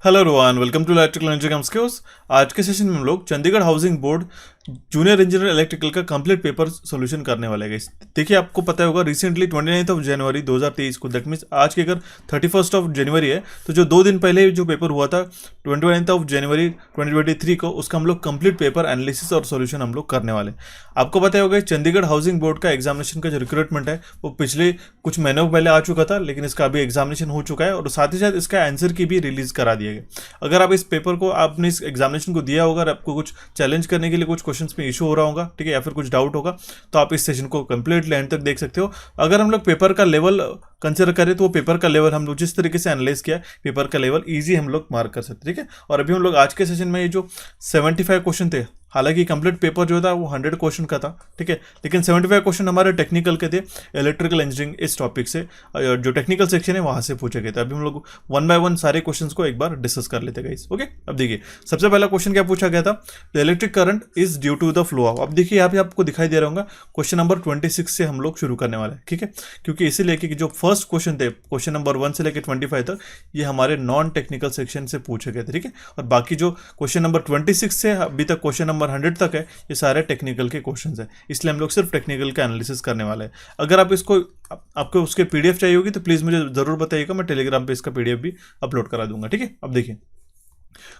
Hello Rohan, welcome to electrical engineering skills. आज के session में हम लोग Chandigarh housing board junior engineer electrical का कंप्लीट पेपर सॉल्यूशन करने वाले हैं। देखिए, आपको पता होगा रिसेंटली 29 जनवरी 2023 को, दैट मीन्स आज के अगर 31 जनवरी है तो जो 2 दिन पहले जो पेपर हुआ था 29 जनवरी 2023 को, उसका हम लोग कंप्लीट पेपर एनालिसिस और सॉल्यूशन हम लोग करने वाले हैं। आपको पता होगा चंडीगढ़ हाउसिंग बोर्ड का एग्जामिनेशन का जो रिक्रूटमेंट है वो पिछले कुछ महीनों पहले आ चुका था, लेकिन इसका अभी एग्जामिनेशन हो चुका है और साथ ही साथ इसका आंसर की भी रिलीज करा दिया गया। अगर आप इस पेपर को आपने इस एग्जामिनेशन को दिया होगा और आपको कुछ चैलेंज करने के लिए कुछ क्वेश्चंस में इशू हो रहा होगा, ठीक है, या फिर कुछ डाउट होगा, तो आप इस सेशन को कंप्लीटली एंड तक देख सकते हो। अगर हम लोग पेपर का लेवल कंसिडर करें तो वो पेपर का लेवल हम लोग जिस तरीके से एनालाइज किया, पेपर का लेवल इजी हम लोग मार्क कर सकते हैं, ठीक है। और अभी हम लोग आज के सेशन में ये जो 75 क्वेश्चन थे, हालांकि कंप्लीट पेपर जो था वो 100 क्वेश्चन का था, ठीक है, लेकिन 75 क्वेश्चन हमारे टेक्निकल के थे, इलेक्ट्रिकल इंजीनियरिंग इस टॉपिक से जो टेक्निकल सेक्शन है वहां से पूछे गए थे। अभी हम लोग वन बाय वन सारे क्वेश्चंस को एक बार डिस्कस कर लेते गाइस। ओके, अब देखिए सबसे पहला क्वेश्चन क्या पूछा गया था, the electric current is due to the flow of. अब देखिए यहाँ पे आपको दिखाई दे रहा होगा क्वेश्चन नंबर 26 से हम लोग शुरू करने वाले हैं, ठीक है, क्योंकि इसीलिए कि जो फर्स्ट क्वेश्चन थे, क्वेश्चन नंबर 1 से लेकर 25 तक, ये हमारे नॉन टेक्निकल सेक्शन से पूछे गए थे, ठीक है, और बाकी जो क्वेश्चन नंबर 26 से अभी तक क्वेश्चन नंबर 100 तक है, ये सारे टेक्निकल के क्वेश्चंस हैं, इसलिए हम लोग सिर्फ टेक्निकल का एनालिसिस करने वाले हैं। अगर आप इसको आपको उसके पीडीएफ चाहिए होगी तो प्लीज़ मुझे ज़रूर बताइएगा, मैं टेलीग्राम पे इसका पीडीएफ भी अपलोड करा दूंगा, ठीक है। अब देखिए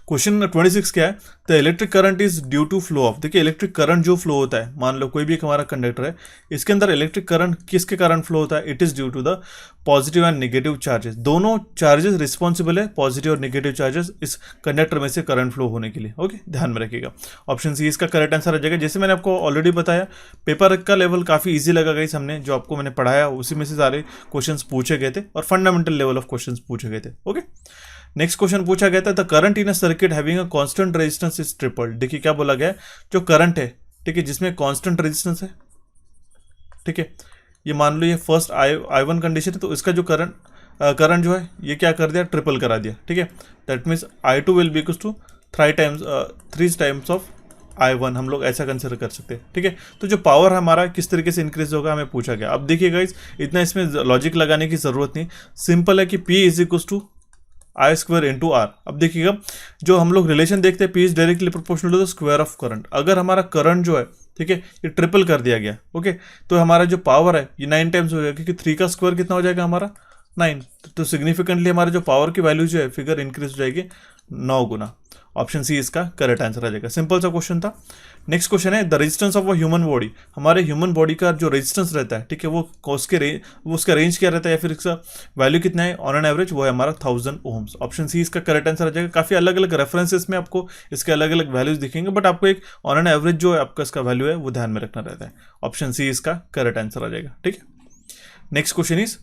क्वेश्चन 26 क्या है, the electric current is due to flow of. देखिए इलेक्ट्रिक करंट जो फ्लो होता है, मान लो कोई भी एक हमारा कंडक्टर है, इसके अंदर इलेक्ट्रिक करंट किसके कारण फ्लो होता है, it is due to the positive and negative charges. दोनों चार्जेस रिस्पॉन्सिबल है, पॉजिटिव और नेगेटिव चार्जेस, इस कंडक्टर में से करंट फ्लो होने के लिए। ओके, ध्यान में रखिएगा। ऑप्शन सी इसका करेक्ट आंसर आ जाएगा। जैसे मैंने आपको ऑलरेडी बताया, पेपर का लेवल काफी ईजी लगा गई, हमने जो आपको मैंने पढ़ाया उसी में से सारे क्वेश्चन पूछे गए थे और फंडामेंटल लेवल ऑफ क्वेश्चन पूछे गए थे। ओके, नेक्स्ट क्वेश्चन पूछा गया था, the current in a circuit having a constant resistance is tripled. देखिए क्या बोला गया है, जो करंट है, ठीक है, जिसमें कांस्टेंट रेजिस्टेंस है, ठीक है, ये मान लो ये फर्स्ट I1 कंडीशन है, तो इसका जो करंट जो है ये क्या कर दिया, ट्रिपल करा दिया, ठीक है। That means I2 will be equals to 3 times of I1, हम लोग ऐसा कंसिडर कर सकते हैं, ठीक है। तो जो पावर हमारा किस तरीके से इंक्रीज होगा हमें पूछा गया। अब देखिए गाइस, इतना इसमें लॉजिक लगाने की जरूरत नहीं, सिंपल है कि P is equals to I² into R. अब देखिएगा जो हम लोग रिलेशन देखते हैं, P is directly proportional to the square of current. अगर हमारा करंट जो है, ठीक है, ये ट्रिपल कर दिया गया, ओके, तो हमारा जो पावर है ये 9 टाइम्स हो जाएगा, क्योंकि 3 का स्क्वायर कितना हो जाएगा हमारा 9, तो सिग्निफिकेंटली हमारे जो पावर की वैल्यू जो है फिगर इंक्रीज हो जाएगी 9 गुना। ऑप्शन सी इसका करेक्ट आंसर आ जाएगा। सिंपल सा क्वेश्चन था। नेक्स्ट क्वेश्चन है, the resistance of a human body. हमारे ह्यूमन बॉडी का जो रेजिस्टेंस रहता है, ठीक है, वो उसका रेंज क्या रहता है या फिर इसका वैल्यू कितना है ऑन एन एवरेज, वो है हमारा 1000 ओम्स। ऑप्शन सी इसका करेक्ट आंसर आ जाएगा। काफी अलग अलग रेफरेंसेस में आपको इसके अलग अलग वैल्यूज दिखेंगे, बट आपको एक ऑन एन एवरेज जो है आपका इसका वैल्यू है वो ध्यान में रखना रहता है। ऑप्शन सी इसका करेक्ट आंसर आ जाएगा, ठीक है। Next question is,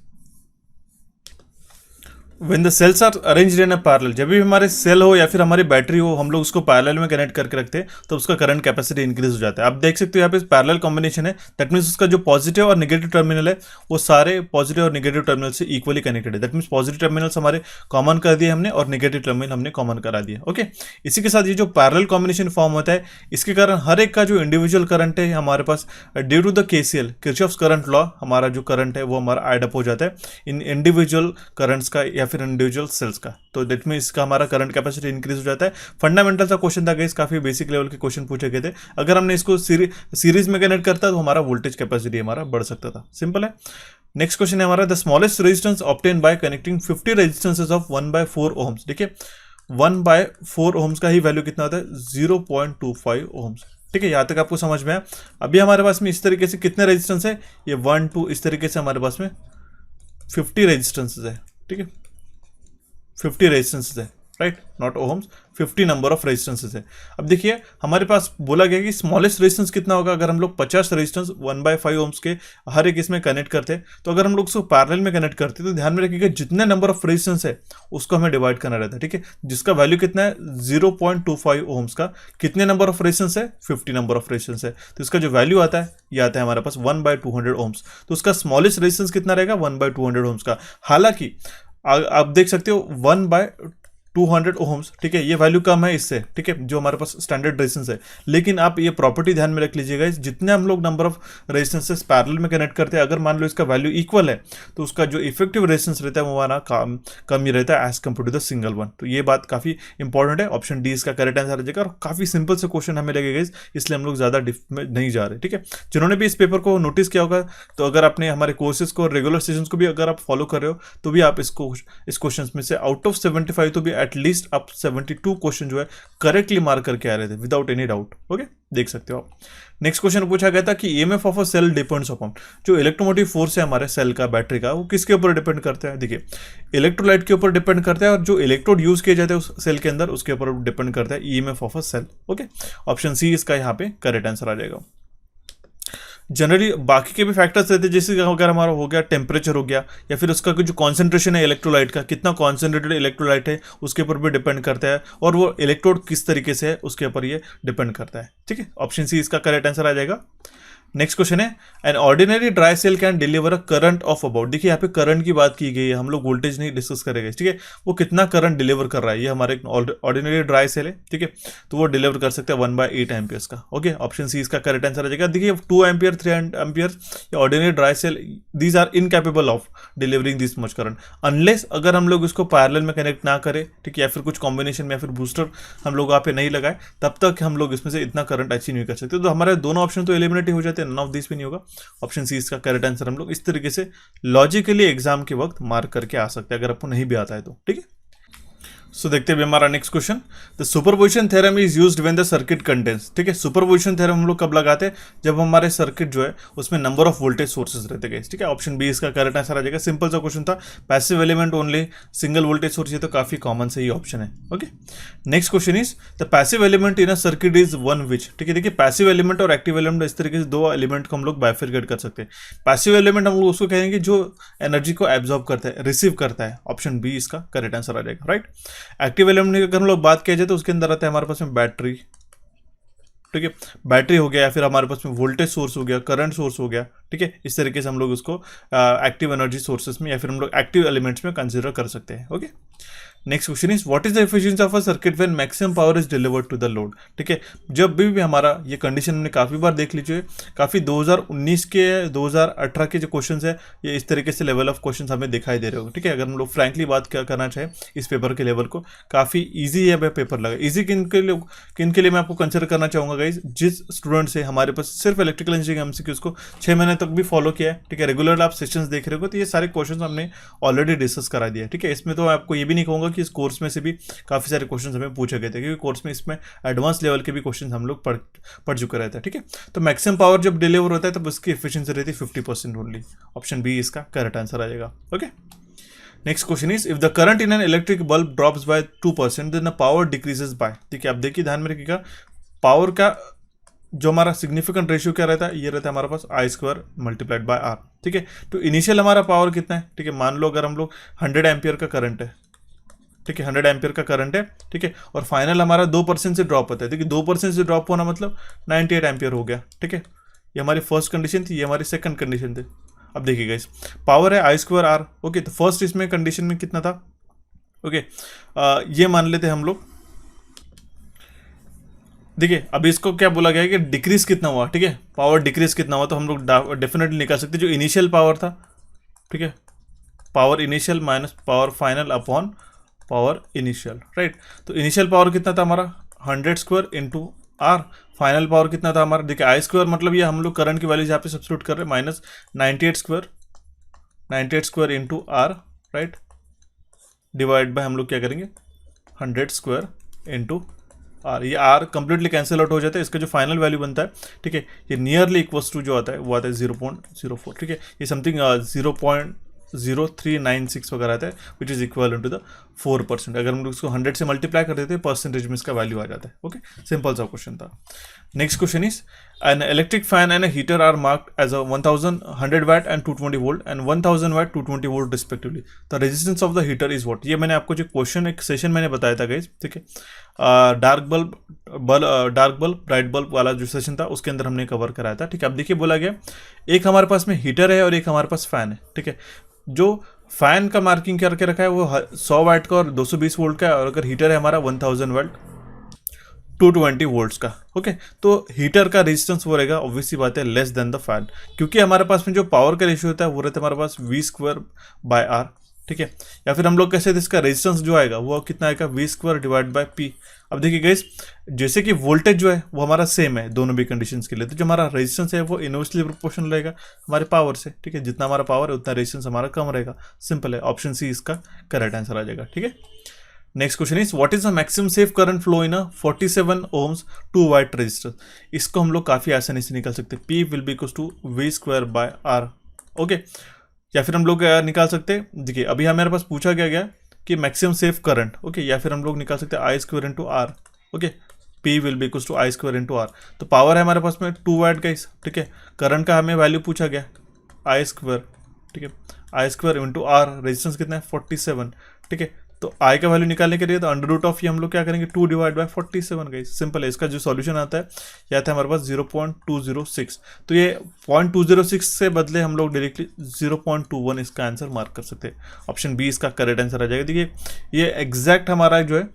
When the cells are arranged in a parallel, जब भी हमारे सेल हो या फिर हमारी बैटरी हो, हम लोग उसको पैरेलल में कनेक्ट करके रखते हैं तो उसका करंट कैपेसिटी इंक्रीज हो जाता है। आप देख सकते हो यहाँ पे पैरेलल कॉम्बिनेशन है, दैट मीन्स उसका जो पॉजिटिव और नेगेटिव टर्मिनल है वो सारे पॉजिटिव और नेगेटिव टर्मिनल से इक्वली कनेक्टेड है। दैट मीन्स पॉजिटिव टर्मिनल्स हमारे कॉमन कर दिए हमने और नेगेटिव टर्मिनल हमने कॉमन करा दिया। ओके, इसी के साथ ये जो पैरेलल कॉम्बिनेशन फॉर्म होता है, इसके कारण हर एक का जो इंडिविजुअल करंट है हमारे पास, due to the KCL Kirchhoff's current law, हमारा जो करंट है वो हमारा एड अप हो जाता है इन इंडिविजुअल करंट्स का या फिर इंडिविजुअल सेल्स का। तो दैट मीन इसका हमारा करंट कैपेसिटी इंक्रीज हो जाता है। फंडामेंटल सा क्वेश्चन था गाइस, काफी बेसिक लेवल के क्वेश्चन पूछे गए थे। अगर हमने इसको सीरीज में कनेक्ट करता तो हमारा वोल्टेज कैपेसिटी हमारा बढ़ सकता था। सिंपल है। नेक्स्ट क्वेश्चन है हमारा, the smallest resistance obtain by connecting 50 resistances of 1/4 ohms. देखिए 1/4 ओम्स का ही वैल्यू कितना होता है, 0.25 ओम्स, ठीक है। यहाँ तक आपको समझ में आया। अभी हमारे पास में इस तरीके से कितने रेजिस्टेंस है, ये 1 2, इस तरीके से हमारे पास में 50 रेजिस्टेंसेस है, ठीक है, 50 रेजिस्टेंसेस है, right, not ohms, 50 number of resistances है। अब देखिए हमारे पास बोला गया कि स्मॉलेस्ट रेजिस्टेंस कितना होगा, अगर हम लोग 50 रेजिस्टेंस 1/5 ओम्स के हर एक इसमें कनेक्ट करते, तो अगर हम लोग उसको पैरेलल में कनेक्ट करते तो ध्यान में रखिएगा जितने नंबर ऑफ रेजिस्टेंस है उसको हमें डिवाइड करना रहता है, ठीक है, जिसका वैल्यू कितना है 0.25 ओम्स का, कितने नंबर ऑफ रेजिस्टेंस है 50 नंबर ऑफ रेजिस्टेंस है, तो इसका जो वैल्यू आता है ये आता है हमारे पास 1/200 ओम्स। तो उसका स्मॉलेस्ट रेजिस्टेंस कितना रहेगा, 1/200 ओम्स का। हालांकि आप देख सकते हो 1/200 200 ओम्स, ठीक है, ये वैल्यू कम है इससे, ठीक है, जो हमारे पास स्टैंडर्ड रेजिस्टेंस है। लेकिन आप ये प्रॉपर्टी ध्यान में रख लीजिएगा, जितने हम लोग नंबर ऑफ रेजिस्टेंसेस पैरेलल में कनेक्ट करते हैं, अगर मान लो इसका वैल्यू इक्वल है तो उसका जो इफेक्टिव रेजिस्टेंस रहता है वो हमारा कम ही रहता है as compare to the single one. तो ये बात काफी इंपॉर्टेंट है। ऑप्शन डी इसका करेक्ट आंसर आ जाएगा और काफी सिंपल से क्वेश्चन हमें लगेगा, इसलिए हम लोग ज्यादा डिप में नहीं जा रहे, ठीक है। जिन्होंने भी इस पेपर को नोटिस किया होगा, तो अगर आपने हमारे कोर्सेज को, रेगुलर सेशंस को भी अगर आप फॉलो कर रहे हो, तो भी आप इसको इस क्वेश्चन में से आउट ऑफ 75 तो भी एटलीस्ट आप 72 क्वेश्चन जो है करेक्टली मार्क करके आ रहे थे विदाउट एनी डाउट। ओके, देख सकते हो आप। नेक्स्ट क्वेश्चन पूछा गया था कि EMF of a cell depends upon, जो इलेक्ट्रोमोटिव फोर्स है हमारे सेल का, बैटरी का, वो किसके ऊपर डिपेंड करता है? देखिए, इलेक्ट्रोलाइट के ऊपर डिपेंड करता है और जो इलेक्ट्रोड यूज किए जाते हैं उस सेल के अंदर उसके ऊपर डिपेंड करता है EMF of a cell. Okay, option C इसका यहाँ पे करेक्ट आंसर आ जाएगा। जनरली बाकी के भी फैक्टर्स रहते हैं, जैसे अगर हमारा हो गया टेम्परेचर हो गया, या फिर उसका जो कॉन्सेंट्रेशन है इलेक्ट्रोलाइट का, कितना कॉन्सेंट्रेटेड इलेक्ट्रोलाइट है उसके ऊपर भी डिपेंड करता है, और वो इलेक्ट्रोड किस तरीके से है उसके ऊपर ये डिपेंड करता है, ठीक है। ऑप्शन सी इसका करेक्ट आंसर आ जाएगा। नेक्स्ट क्वेश्चन है, an ordinary dry cell can deliver a current of about, देखिए यहाँ पे करंट की बात की गई है, हम लोग वोल्टेज नहीं डिस्कस करेंगे, ठीक है। वो कितना करंट डिलीवर कर रहा है, ये हमारे ऑर्डिनरी ड्राई सेल है, ठीक है, तो वो डिलीवर कर सकते हैं 1/8 एम्पियर्स का। ओके, ऑप्शन सी इसका करेक्ट आंसर आ जाएगा। देखिए 2 ampere 3 ampere ordinary dry cell, these are incapable of delivering this much current, unless अगर हम लोग इसको पैरेलल में कनेक्ट ना करें, ठीक है, या फिर कुछ कॉम्बिनेशन में, या फिर बूस्टर हम लोग यहाँ पे नहीं लगाए, तब तक हम लोग इसमें से इतना करंट अचीव नहीं कर सकते। तो हमारे दोनों ऑप्शन तो एलिमिनेट हो जाते हैं, नन ऑफ दिस भी नहीं होगा। ऑप्शन सी इसका करेक्ट आंसर हम लोग इस तरीके से लॉजिकली एग्जाम के वक्त मार्क करके आ सकते हैं, अगर आपको नहीं भी आता है तो, ठीक है। सो देखते हैं हमारा next question, the superposition theorem is used when the circuit contains, ठीक है। सुपरपोजिशन थ्योरम हम लोग कब लगाते हैं? जब हमारे सर्किट जो है उसमें नंबर ऑफ वोल्टेज सोर्सेज रहते हैं, ठीक है। ऑप्शन बी इसका करेक्ट आंसर आ जाएगा। सिंपल सा क्वेश्चन था, passive element only, single voltage source, ये तो काफी कॉमन से ही ऑप्शन है। Okay, next question is the passive element in a circuit is one which, ठीक है। देखिए पैसिव एलिमेंट और एक्टिव एलिमेंट, इस तरीके से दो एलिमेंट को हम लोग बाइफरकेट कर सकते हैं। पैसिव एलिमेंट हम लोग उसको कहेंगे जो एनर्जी को एब्जॉर्ब करता है, रिसीव करता है। ऑप्शन बी इसका करेक्ट आंसर आ जाएगा, राइट। एक्टिव एलिमेंट अगर हम लोग बात किया जाए तो उसके अंदर आता है हमारे पास में बैटरी, ठीक है, बैटरी हो गया, या फिर हमारे पास में वोल्टेज सोर्स हो गया, करंट सोर्स हो गया, ठीक है। इस तरीके से हम लोग उसको एक्टिव एनर्जी सोर्सेस में या फिर हम लोग एक्टिव एलिमेंट्स में कंसीडर कर सकते हैं। Okay, next question is what is the efficiency of a circuit when maximum power is delivered to the load, ठीक है। जब भी हमारा ये कंडीशन हमने काफ़ी बार देख लीजिए, काफ़ी 2019 के 2018 के जो क्वेश्चन है, ये इस तरीके से लेवल ऑफ क्वेश्चन हमें दिखाई दे रहे हो, ठीक है। अगर हम लोग फ्रैंकली बात करना चाहें इस पेपर के लेवल को, काफ़ी ईजी है पेपर लगा। ईजी किन के लिए मैं आपको कंसिडर करना चाहूँगा गाइज, जिस स्टूडेंट से हमारे पास सिर्फ इलेक्ट्रिकल इंजीनियरिंग एमसीक्यूज को 6 महीने तक भी फॉलो किया है, ठीक है, रेगुलर आप सेशंस देख रहे हो, तो ये सारे क्वेश्चन हमने ऑलरेडी डिस्कस करा दिया, ठीक है। इसमें तो आपको ये भी नहीं कहूँगा कि इस कोर्स में से भी काफ़ी सारे क्वेश्चन हमें पूछे गए थे, क्योंकि कोर्स में इसमें एडवांस लेवल के भी क्वेश्चन हम लोग पढ़ चुके रहते हैं, ठीक है। तो मैक्सिमम पावर जब डिलीवर होता है तब उसकी एफिशिएंसी रहती है 50% ओनली। ऑप्शन बी इसका करेक्ट आंसर आ जाएगा। Okay, next question is if the current in an electric bulb drops by 2% then the power decreases by, ठीक है। आप देखिए, ध्यान में रखिएगा, पावर का जो हमारा सिग्निफिकेंट रेशियो क्या रहता है, ये रहता है हमारे पास I² मल्टीप्लाइड बाय R, ठीक है। तो इनिशियल हमारा पावर कितना है, ठीक है, मान लो अगर हम लोग 100 एम्पियर का करंट है, ठीक है, 100 एम्पियर का करंट है, ठीक है, और फाइनल हमारा 2% से ड्रॉप होता है, देखिए 2% से ड्रॉप होना मतलब 98 एम्पियर हो गया, ठीक है। ये हमारी फर्स्ट कंडीशन थी, ये हमारी सेकंड कंडीशन थी। अब देखिएगा, इस पावर है I² R, ओके। तो फर्स्ट इसमें कंडीशन में कितना था, ओके, ये मान लेते हैं हम लोग। देखिए अब इसको क्या बोला गया है कि डिक्रीज कितना हुआ, ठीक है, पावर डिक्रीज कितना हुआ, तो हम लोग डेफिनेटली निकाल सकते जो इनिशियल पावर था, ठीक है, power initial minus power final upon power initial, right. तो इनिशियल पावर कितना था हमारा 100² इंटू R, फाइनल पावर कितना था हमारा, देखिए I² मतलब ये हम लोग करंट की वैल्यू यहाँ पे सब्स्टिट्यूट कर रहे हैं, minus 98² into R, right, divide by हम लोग क्या करेंगे 100² इंटू R, ये R कंप्लीटली कैंसिल आउट हो जाता है, इसका जो फाइनल वैल्यू बनता है, ठीक है, ये नियरली इक्वल्स टू जो आता है वो आता है 0.04, ठीक है, ये समथिंग 0.0396 वगैरह आता है, which is equal to the 4%। अगर हम लोग इसको 100 से मल्टीप्लाई कर देते हैं परसेंटेज में इसका वैल्यू आ जाता है। ओके, सिंपल सा क्वेश्चन था। Next question is an electric fan and heater are marked as a 1100 watt and 220 volt and 1000 watt 220 volt respectively, the resistance of the heater is what. ये मैंने आपको जो क्वेश्चन एक सेशन मैंने बताया था गाइस, ठीक है, डार्क बल्ब ब्राइट बल्ब वाला जो सेशन था उसके अंदर हमने कवर कराया था, ठीक है। अब देखिए बोला गया एक हमारे पास में हीटर है और एक हमारे पास फैन है, ठीक है। जो फैन का मार्किंग करके रखा है वो 100 वाट का और 220 वोल्ट का है, और अगर हीटर है हमारा 1000 वाट 220 वोल्ट्स का। ओके, तो हीटर का रेजिस्टेंस वो रहेगा ऑब्वियसली बात है लेस देन द फैन, क्योंकि हमारे पास में जो पावर का रेशियो होता है वो रहता है हमारे पास V²/R। ठीक है, या फिर हम लोग कैसे इसका रेजिस्टेंस जो आएगा वो कितना आएगा V²/P। अब देखिए गाइस, जैसे कि वोल्टेज जो है वो हमारा सेम है दोनों भी कंडीशंस के लिए, तो जो हमारा रेजिस्टेंस है वो इनवर्सली प्रोपोर्शनल रहेगा हमारे पावर से। ठीक है, जितना हमारा पावर है उतना रेजिस्टेंस हमारा कम रहेगा। सिंपल है, ऑप्शन सी इसका करेक्ट आंसर आ जाएगा। ठीक है, next question is what is the maximum safe current flow in a 47 ohms 2 watt resistor. इसको हम लोग काफ़ी आसानी से निकाल सकते हैं, P will be equals to V²/R। Okay, या फिर हम लोग निकाल सकते हैं, देखिए अभी हमारे पास पूछा गया कि मैक्सिमम सेफ करंट। ओके, या फिर हम लोग निकाल सकते हैं I² into R। Okay, P will be equals to I² into R। तो पावर है हमारे पास में 2 वाट गाइस। ठीक है, करंट का हमें वैल्यू पूछा गया I²। ठीक है, I² इंटू R, रेजिस्टेंस कितना है 47। ठीक है, तो I का वैल्यू निकालने के लिए तो अंडर रूट ऑफ ये हम लोग क्या करेंगे 2/47 गाइस। सिंपल है, इसका जो सॉल्यूशन आता है यह आता है हमारे पास 0.206। तो ये 0.206 से बदले हम लोग डायरेक्टली 0.21 इसका आंसर मार्क कर सकते हैं। ऑप्शन बी इसका करेक्ट आंसर आ जाएगा। देखिए ये एग्जैक्ट हमारा जो है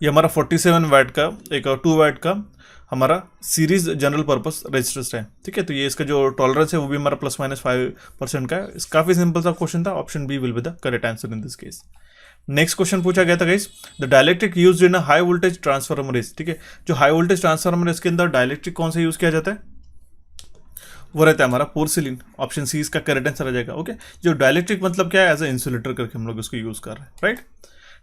ये हमारा 47 वाट का एक 2 वाट का हमारा सीरीज जनरल पर्पस रजिस्टर्स है। ठीक है, तो ये इसका जो टॉलरेंस है वो भी हमारा ±5% का है। काफ़ी सिंपल सा क्वेश्चन था, option B will be the correct answer in this case. Next question पूछा गया था guys, the dielectric used in a high voltage transformer is. ठीक है, जो हाई वोल्टेज ट्रांसफार्मर है इसके अंदर डायलेक्ट्रिक कौन सा यूज किया जाता है, वो रहता है हमारा पोर्सिलिन। ऑप्शन सी इसका करेक्ट आंसर आ जाएगा। ओके, जो डायलेक्ट्रिक मतलब क्या है, एज अ इंसुलेटर करके हम लोग इसको यूज कर रहे हैं, right.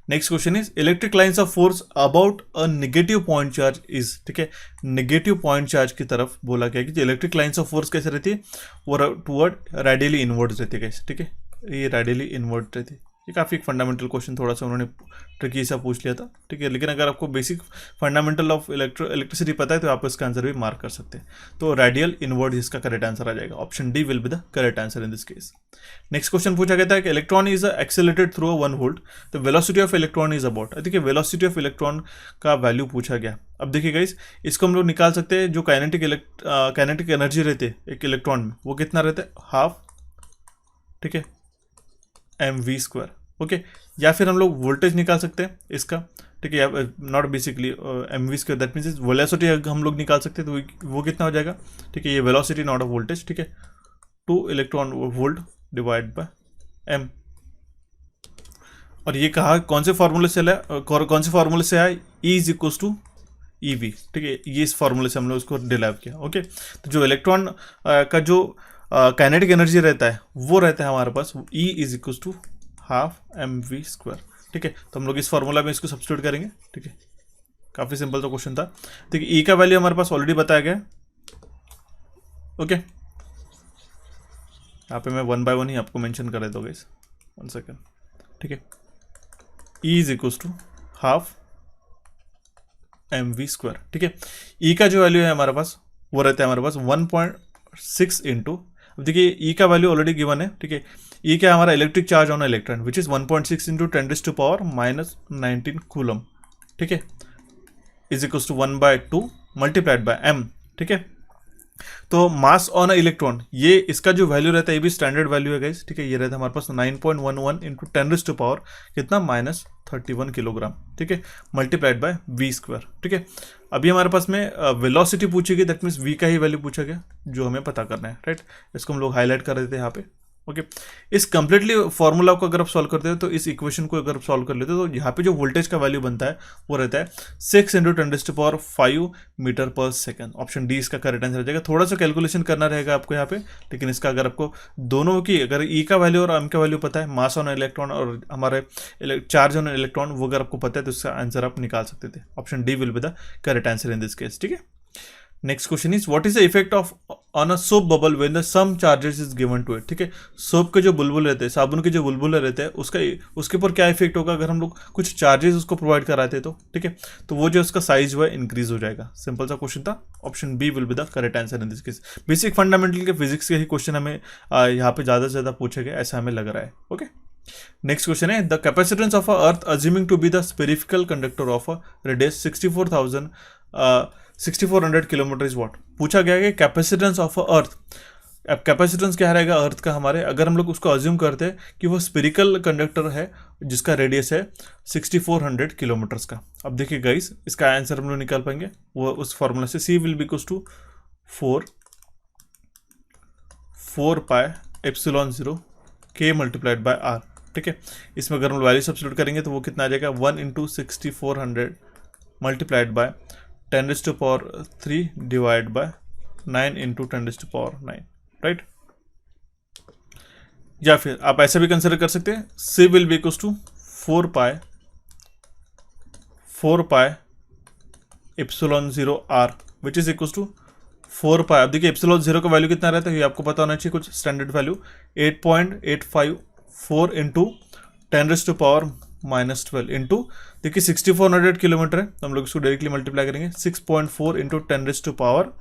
Next question is electric lines of force about a negative point charge is. ठीक है, नेगेटिव पॉइंट चार्ज की तरफ बोला गया कि जो इलेक्ट्रिक लाइन्स ऑफ फोर्स कैसे रहती है वो टुवर्ड रेडियली इनवर्ड रहती है गाइस। ठीक है, ये रेडियली इनवर्ड रहती है। ये काफ़ी एक फंडामेंटल क्वेश्चन थोड़ा सा उन्होंने ट्रिकी सा पूछ लिया था। ठीक है, लेकिन अगर आपको बेसिक फंडामेंटल ऑफ इलेक्ट्रिसिटी पता है तो आप इसका आंसर भी मार्क कर सकते हैं। तो रेडियल इनवर्ड इसका करेक्ट आंसर आ जाएगा। Option D will be the correct answer in this case. Next question पूछा गया था कि electron is accelerated through 1 volt, the velocity of electron is about. देखिए वेलोसिटी ऑफ इलेक्ट्रॉन का वैल्यू पूछा गया। अब देखिए गाइस, इसको हम लोग निकाल सकते हैं, जो काइनेटिक एनर्जी रहती है एक इलेक्ट्रॉन में वो कितना रहता है हाफ। ठीक है, mv²। ओके, या फिर हम लोग वोल्टेज निकाल सकते हैं इसका। ठीक है, not basically mv², that means velocity हम लोग निकाल सकते हैं तो वो कितना हो जाएगा। ठीक है, ये वेलोसिटी नॉट ऑफ वोल्टेज। ठीक है, 2 electron volt divide by m। और ये कहा कौन से फार्मूले से आया, E is equals to EV। ठीक है, ये इस फार्मूले से हम लोग उसको डिराइव किया। ओके, तो जो इलेक्ट्रॉन का जो काइनेटिक एनर्जी रहता है वो रहता है हमारे पास E is equals to half mv²। ठीक है, तो हम लोग इस फार्मूला में इसको सब्स्टिट्यूट करेंगे। ठीक है, काफ़ी सिंपल तो क्वेश्चन था। ठीक है, E का वैल्यू हमारे पास ऑलरेडी बताया गया। ओके, यहाँ पे मैं 1 बाय 1 ही आपको मेंशन कर देता हूँ गाइस, 1 सेकेंड। ठीक है, E is equals to half mv²। ठीक है, E का जो वैल्यू है हमारे पास वो रहता है हमारे पास 1.6 इंटू, अब देखिए E का वैल्यू ऑलरेडी गिवन है। ठीक है, E क्या है हमारा electric charge on electron which is 1.6 into 10⁻⁻⁹ coulomb. ठीक है, is equals to 1/2 multiplied by m। ठीक है, तो मास ऑन अ इलेक्ट्रॉन ये इसका जो वैल्यू रहता है ये भी स्टैंडर्ड वैल्यू है गाइस। ठीक है, ये रहता है हमारे पास 9.11 इंटू 10⁻⁻ कितना -31 किलोग्राम। ठीक है, मल्टीप्लाइड बाय v²। ठीक है, अभी हमारे पास में वेलोसिटी पूछी गई, दैट मीन्स v का ही वैल्यू पूछा गया जो हमें पता करना है, राइट। इसको हम लोग हाईलाइट कर देते हैं यहाँ पे। ओके, इस कंप्लीटली फॉर्मूला को अगर आप सॉल्व करते हो तो इस इक्वेशन को अगर आप सॉल्व कर लेते हो तो यहाँ पे जो वोल्टेज का वैल्यू बनता है वो रहता है 6 इंटू 10⁻5 मीटर पर सेकंड। ऑप्शन डी इसका करेक्ट आंसर हो जाएगा। थोड़ा सा कैलकुलेशन करना रहेगा आपको यहाँ पे, लेकिन इसका अगर आपको दोनों की अगर ई का वैल्यू और एम का वैल्यू पता है, मास ऑन इलेक्ट्रॉन और हमारे चार्ज ऑन इलेक्ट्रॉन, वो अगर आपको पता है तो इसका आंसर आप निकाल सकते थे। Option D will be the correct answer in this case. ठीक है, next question is what is the effect of on a soap bubble when the some charges is given to it. ठीक है, soap के जो बुलबुल रहते हैं, साबुन के जो बुलबुल रहते हैं, उसके ऊपर क्या इफेक्ट होगा अगर हम लोग कुछ चार्जेस उसको प्रोवाइड कराते हैं तो। ठीक है, तो वो जो उसका साइज हुआ है इंक्रीज हो जाएगा। सिंपल सा क्वेश्चन था। Option B will be the correct answer in this case. Basic fundamental के फिजिक्स के ही क्वेश्चन हमें यहाँ पे ज़्यादा से ज़्यादा पूछे गए, ऐसा हमें लग रहा है। ओके, नेक्स्ट क्वेश्चन है the capacitance of a earth assuming to be the spherical conductor of a radius 6400 kilometre is what. पूछा गया है कि कैपेसिटेंस ऑफ अ अर्थ अब कैपेसिटेंस क्या रहेगा अर्थ का हमारे, अगर हम लोग उसको अज्यूम करते हैं कि वो स्पिरिकल कंडक्टर है जिसका रेडियस है 6400 किलोमीटर्स का। अब देखिए गाइस, इसका आंसर हम लोग निकाल पाएंगे वो उस फॉर्मूला से, C will be equals to 4 pi epsilon 0 के मल्टीप्लाइड बाय आर। ठीक है, इसमें अगर हम वैल्यू सब्स्टिट्यूट करेंगे तो वो कितना आ जाएगा, 1 into 6400 multiplied by 10⁻³ divide by 9 into 10⁻⁹, right. या फिर आप ऐसा भी कंसिडर कर सकते हैं, C will be equals to 4 pi epsilon 0 r which is equals to 4 pi. अब देखिए एप्सिलॉन 0 का वैल्यू कितना रहता है, ये आपको पता होना चाहिए, कुछ स्टैंडर्ड वैल्यू 8.854 इंटू 10⁻⁻12 इंटू, देखिए 6400 किलोमीटर है तो हम लोग इसको डायरेक्टली मल्टीप्लाई करेंगे 6.4 इंटू 10⁻⁶।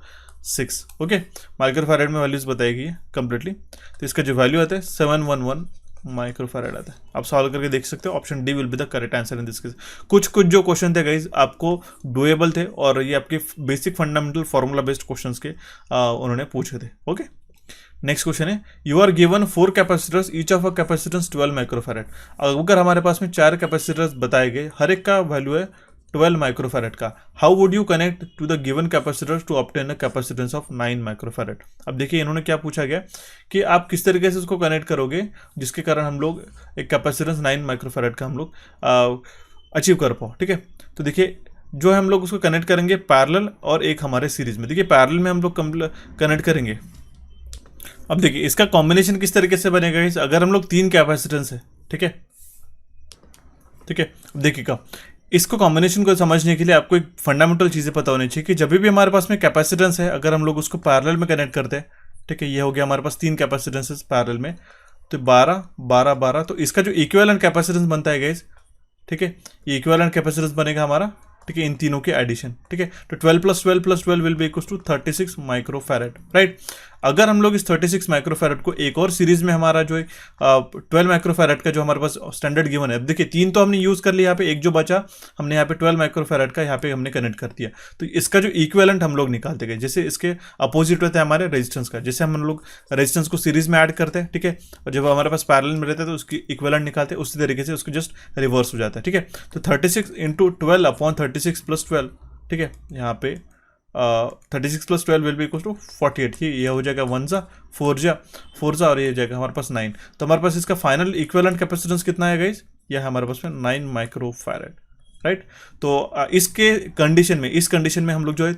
ओके, माइक्रोफैरेड में वैल्यूज बताएगी कंप्लीटली, तो इसका जो वैल्यू आता है 711 माइक्रोफैरेड आता है। आप सॉल्व करके देख सकते हो, option D will be the correct answer in this case. कुछ जो क्वेश्चन थे गाइज आपको डुएबल थे और ये आपके basic fundamental formula based questions के उन्होंने पूछे थे। ओके, नेक्स्ट क्वेश्चन है, you are given 4 capacitors, each of a capacitance 12 microfarad. अगर हमारे पास में 4 कैपेसिटर्स बताए गए, हर एक का वैल्यू है 12 माइक्रोफैरेड का, how would you connect to the given capacitors to obtain a capacitance of 9 microfarad. अब देखिए इन्होंने क्या पूछा गया कि आप किस तरीके से उसको कनेक्ट करोगे जिसके कारण हम लोग एक कैपेसिटेंस 9 माइक्रोफैरेड का हम लोग अचीव कर पाओ। ठीक है, तो देखिए जो है हम लोग उसको कनेक्ट करेंगे पैरेलल और एक हमारे सीरीज में। देखिए पैरेलल में हम लोग कनेक्ट करेंगे। अब देखिए इसका कॉम्बिनेशन किस तरीके से बनेगा, अगर हम लोग 3 कैपेसिटेंस है, ठीक है, अब देखिएगा इसको कॉम्बिनेशन को समझने के लिए आपको एक फंडामेंटल चीज़ें पता होनी चाहिए कि जब भी हमारे पास में कैपेसिटेंस है, अगर हम लोग उसको पैरेलल में कनेक्ट करते हैं, ठीक है, ये हो गया हमारे पास 3 कैपेसिटेंसेस पैरेलल में, तो 12 12 12, तो इसका जो इक्विवेलेंट कैपेसिटेंस बनता है गाइस, ठीक है, ये इक्विवेलेंट कैपेसिटेंस बनेगा हमारा, ठीक है, इन तीनों के एडिशन। ठीक है, तो 12 + 12 + 12 will be equals to 36 microfarad, right. अगर हम लोग इस 36 माइक्रोफैरेड को एक और सीरीज में हमारा जो है 12 माइक्रोफैरेड का जो हमारे पास स्टैंडर्ड गिवन है, देखिए 3 तो हमने यूज कर लिया, यहाँ पे एक जो बचा हमने यहाँ पे 12 माइक्रोफैरेड का यहाँ पे हमने कनेक्ट कर दिया, तो इसका जो इक्विवेलेंट हम लोग निकालते गए, जैसे इसके अपोजिट रहता है हमारे रेजिस्टेंस का, जैसे हम लोग रेजिस्टेंस को सीरीज में ऐड करते हैं, ठीक है, और जब हमारे पास पैरेलल में रहता है तो उसकी इक्विवेलेंट निकालते हैं, उसी तरीके से उसको जस्ट रिवर्स हो जाता है। ठीक है, तो 36 इंटू 12 अपॉन 36 + 12, ठीक है, यहाँ पे 36 + 12 विल बी इक्वल टू 48। ये हो जाएगा 1 ज़ा 4 ज़ा और ये हो जाएगा हमारे पास 9। तो हमारे पास इसका फाइनल इक्विवेलेंट कैपेसिटेंस कितना है गाइस, यह हमारे पास में 9 माइक्रोफैरेड, राइट। तो इसके कंडीशन में, इस कंडीशन में हम लोग जो है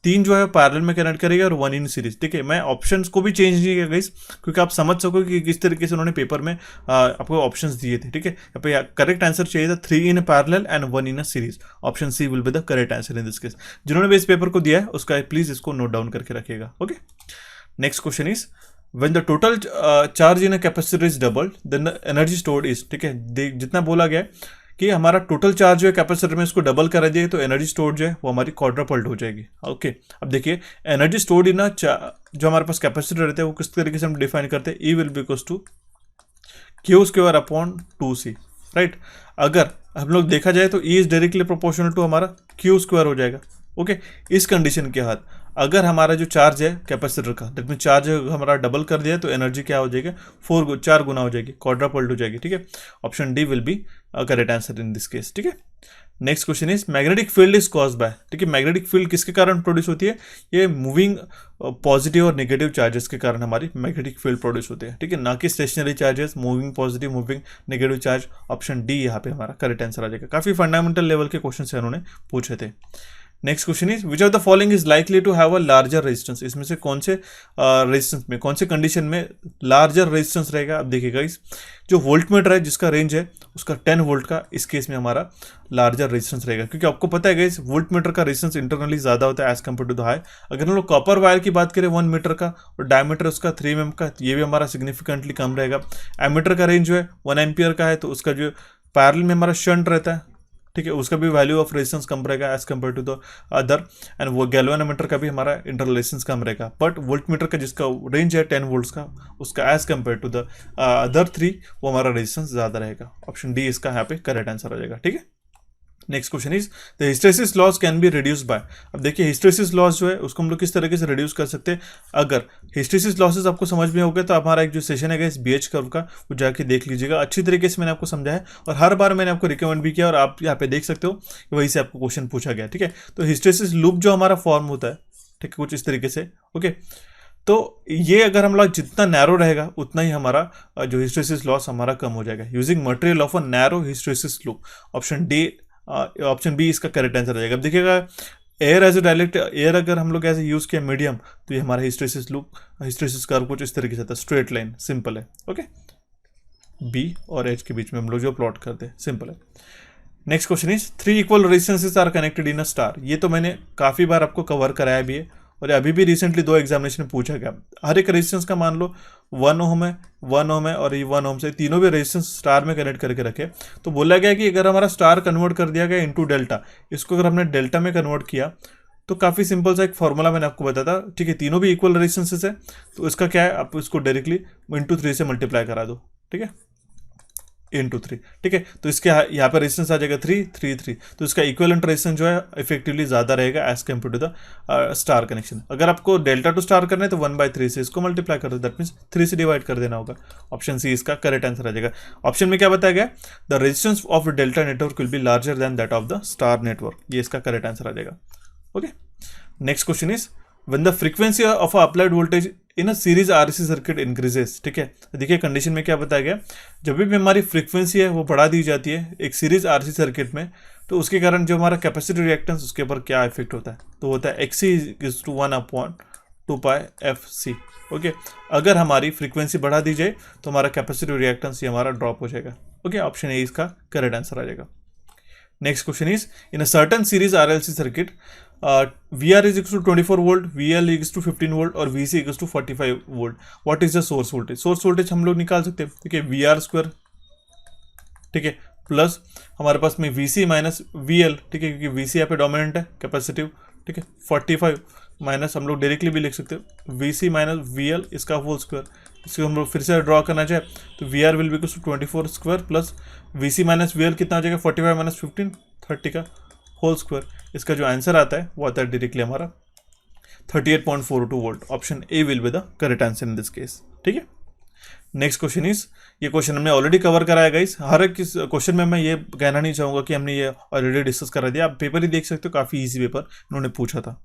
3 जो है पैरेलल में कनेक्ट करेंगे और 1 इन सीरीज। ठीक है, मैं ऑप्शंस को भी चेंज नहीं किया गाइस, क्योंकि आप समझ सको कि किस तरीके से उन्होंने पेपर में आपको ऑप्शंस दिए थे। ठीक है, यहाँ पे करेक्ट आंसर चाहिए था 3 in parallel and 1 in a series. Option C will be the correct answer in this case. जिन्होंने भी इस पेपर को दिया है उसका प्लीज इसको नोट डाउन करके रखिएगा। Okay, next question is, when the total charge in a capacitor is doubled then the energy stored is, ठीक है, जितना बोला गया है कि हमारा टोटल चार्ज जो है कैपेसिटर में इसको डबल करा दिए तो एनर्जी स्टोर्ड जो है वो हमारी क्वाड्रपल्ड हो जाएगी। ओके, अब देखिए एनर्जी स्टोर्ड इन जो हमारे पास कैपेसिटर रहता है वो किस तरीके से हम डिफाइन करते हैं, E will be equals to Q² upon 2C, right. अगर हम लोग देखा जाए तो E is directly proportional to हमारा Q² हो जाएगा। ओके, इस कंडीशन के बाद अगर हमारा जो चार्ज है कैपेसिटर का, दैट मीन चार्ज हमारा डबल कर दिया तो एनर्जी क्या हो जाएगी, 4 गुना हो जाएगी, क्वाड्रपल्ड हो जाएगी। ठीक है, option D will B correct answer in this case. ठीक है, next question is, magnetic field is caused by, ठीक है, मैग्नेटिक फील्ड किसके कारण प्रोड्यूस होती है, ये मूविंग पॉजिटिव और नेगेटिव चार्जेस के कारण हमारी मैग्नेटिक फील्ड प्रोड्यूस होते हैं। ठीक है, ना कि stationary charges, moving positive, moving negative charge. Option D यहाँ पे हमारा करेक्ट आंसर आ जाएगा। काफी फंडामेंटल लेवल के क्वेश्चन से उन्होंने पूछे थे। Next question is, which of the following is likely to have a larger resistance, इसमें से कौन से रेजिस्टेंस में, कौन से कंडीशन में लार्जर रेजिस्टेंस रहेगा। अब देखिएगा इस जो वोल्टमीटर है जिसका रेंज है उसका 10 वोल्ट का, इस केस में हमारा लार्जर रेजिस्टेंस रहेगा, क्योंकि आपको पता है गाइस वोल्टमीटर का रेजिस्टेंस इंटरनली ज्यादा होता है as compare to the high. अगर हम लोग कॉपर वायर की बात करें 1 मीटर का और डायमीटर उसका 3 mm का, ये भी हमारा सिग्निफिकेंटली कम रहेगा। एमीटर का रेंज जो है 1 एम्पियर का है, तो उसका जो पैरेलल में हमारा शंट रहता है, ठीक है, उसका भी वैल्यू ऑफ रेजिस्टेंस कम रहेगा as compare to the other. And वो गैल्वेनोमीटर का भी हमारा इंटरनल रेजिस्टेंस कम रहेगा, बट वोल्टमीटर का जिसका रेंज है 10 वोल्ट्स का, उसका as compare to the other 3 वो हमारा रेजिस्टेंस ज्यादा रहेगा। ऑप्शन डी इसका यहाँ पे करेक्ट आंसर हो जाएगा। ठीक है, next question is the hysteresis loss can be reduce by. अब देखिए हिस्टेरेसिस लॉस जो है उसको हम लोग किस तरीके से रिड्यूस कर सकते हैं। अगर हिस्टेरेसिस लॉसेस आपको समझ में हो गए तो हमारा एक जो सेशन है इस BH कर्व का वो जाके देख लीजिएगा। अच्छी तरीके से मैंने आपको समझाया और हर बार मैंने आपको रिकमेंड भी किया और आप यहाँ पे देख सकते हो कि वहीं से आपको क्वेश्चन पूछा गया। ठीक है, तो हिस्टेरेसिस लूप जो हमारा फॉर्म होता है, ठीक है, कुछ इस तरीके से। ओके, तो ये अगर हम लोग जितना नैरो रहेगा उतना ही हमारा जो हिस्टेरेसिस लॉस हमारा कम हो जाएगा using material of a narrow hysteresis loop. Option B इसका करेक्ट आंसर आ जाएगा। अब देखिएगा air as a direct air अगर हम लोग ऐसे यूज किया मीडियम तो ये हमारा हिस्टेरेसिस कर्व कुछ इस तरीके से आता है, स्ट्रेट लाइन, सिंपल है। ओके, बी और एच के बीच में हम लोग जो प्लॉट करते हैं, सिंपल है। Next question is 3 equal resistances are connected in a star. ये तो मैंने काफ़ी बार आपको कवर कराया भी है और अभी भी रिसेंटली 2 एग्जामिनेशन में पूछा गया। हर एक रेजिस्टेंस का मान लो 1 ओम है, 1 ओम है और ये 1 ओम से तीनों भी रेजिस्टेंस स्टार में कनेक्ट करके रखे। तो बोला गया कि अगर हमारा स्टार कन्वर्ट कर दिया गया इनटू डेल्टा, इसको अगर हमने डेल्टा में कन्वर्ट किया तो काफ़ी सिंपल सा एक फॉर्मूला मैंने आपको बताया था। ठीक है, तीनों भी इक्वल रेजिस्टेंसेस है तो इसका क्या है, आप इसको डायरेक्टली इंटू 3 से मल्टीप्लाई करा दो। ठीक है, इंटू 3। ठीक है, तो इसके यहाँ पर रेजिस्टेंस आ जाएगा 3 तो इसका इक्विवेलेंट रेजिस्टेंस जो है इफेक्टिवली ज़्यादा रहेगा as compare to the star connection. अगर आपको डेल्टा टू स्टार करना है तो 1/3 से इसको मल्टीप्लाई कर दो, दैट मीन्स 3 से डिवाइड कर देना होगा। ऑप्शन सी इसका करेक्ट आंसर आ जाएगा। ऑप्शन में क्या बताया गया, the resistance of delta network will be larger than that of the star network, ये इसका करेक्ट आंसर आ जाएगा। Okay, next question is when the frequency of a applied voltage in a series RC circuit increases। ठीक है, देखिए condition में क्या बताया गया, जब भी हमारी फ्रीक्वेंसी है वो बढ़ा दी जाती है एक सीरीज RC सर्किट में तो उसके कारण जो हमारा कैपेसिटी रिएक्टेंस उसके ऊपर क्या इफेक्ट होता है, तो होता है XC = 1/2πfc। ओके, अगर हमारी फ्रीक्वेंसी बढ़ा दी जाए तो हमारा कैपेसिटी रिएक्टेंस ये हमारा ड्रॉप हो जाएगा। ओके, ऑप्शन ए इसका करेक्ट आंसर आ जाएगा। Next question is in a certain series RLC circuit VR is equal to 24 volt, VL is to 15 volt और VC is to 45 volt। What is the source voltage? Source voltage हम लोग निकाल सकते हैं। ठीक है, VR², ठीक है, प्लस हमारे पास में VC माइनस VL। ठीक है, क्योंकि VC यहाँ पे डोमिनेंट है कैपेसिटिव। ठीक है, 45 माइनस हम लोग डायरेक्टली भी लिख सकते हैं VC माइनस VL इसका होल स्क्वायर। इसको हम लोग फिर से ड्रॉ करना चाहे तो VR will be equal to 24² plus VC minus VL कितना हो जाएगा 45 माइनस 15 30 का होल स्क्वायर। इसका जो आंसर आता है वो आता है डायरेक्टली हमारा 38.42 volt. Option A will be the correct answer in this case. ठीक है, नेक्स्ट क्वेश्चन इज, ये क्वेश्चन हमने ऑलरेडी कवर कराया गाइस। हर एक क्वेश्चन में मैं ये कहना नहीं चाहूँगा कि हमने ये ऑलरेडी डिस्कस करा दिया। आप पेपर ही देख सकते हो, काफ़ी ईजी पेपर इन्होंने पूछा था।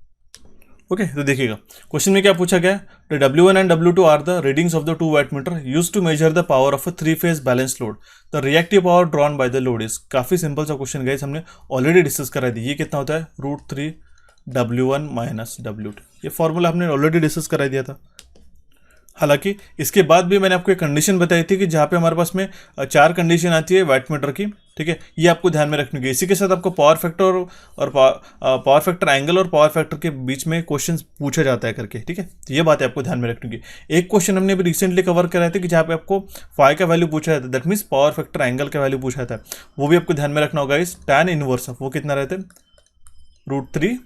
ओके, तो देखिएगा क्वेश्चन में क्या पूछा गया, the W1 and W2 are the readings of the 2 wattmeter use to measure the power of a three phase balance load, the reactive power drawn by the load is. काफी सिंपल सा question guys, हमने already discuss करा दिया। ये कितना होता है √3 W1 minus W2। ये फॉर्मूला हमने ऑलरेडी डिस्कस करा दिया था। हालांकि इसके बाद भी मैंने आपको एक कंडीशन बताई थी कि जहाँ पे हमारे पास में 4 कंडीशन आती है वाटमीटर की। ठीक है, ये आपको ध्यान में रखनी है। इसी के साथ आपको पावर फैक्टर और पावर फैक्टर एंगल और पावर फैक्टर के बीच में क्वेश्चन पूछा जाता है करके। ठीक है, तो ये बातें आपको ध्यान में रखनी है। एक क्वेश्चन हमने भी रिसेंटली कवर कराए थे कि जहाँ पे आपको फाई का वैल्यू पूछा जाता है, that means power factor angle का वैल्यू पूछा जाता है। वो भी आपको ध्यान में रखना होगा। इस tan इनवर्स ऑफ वो कितना रहता है √3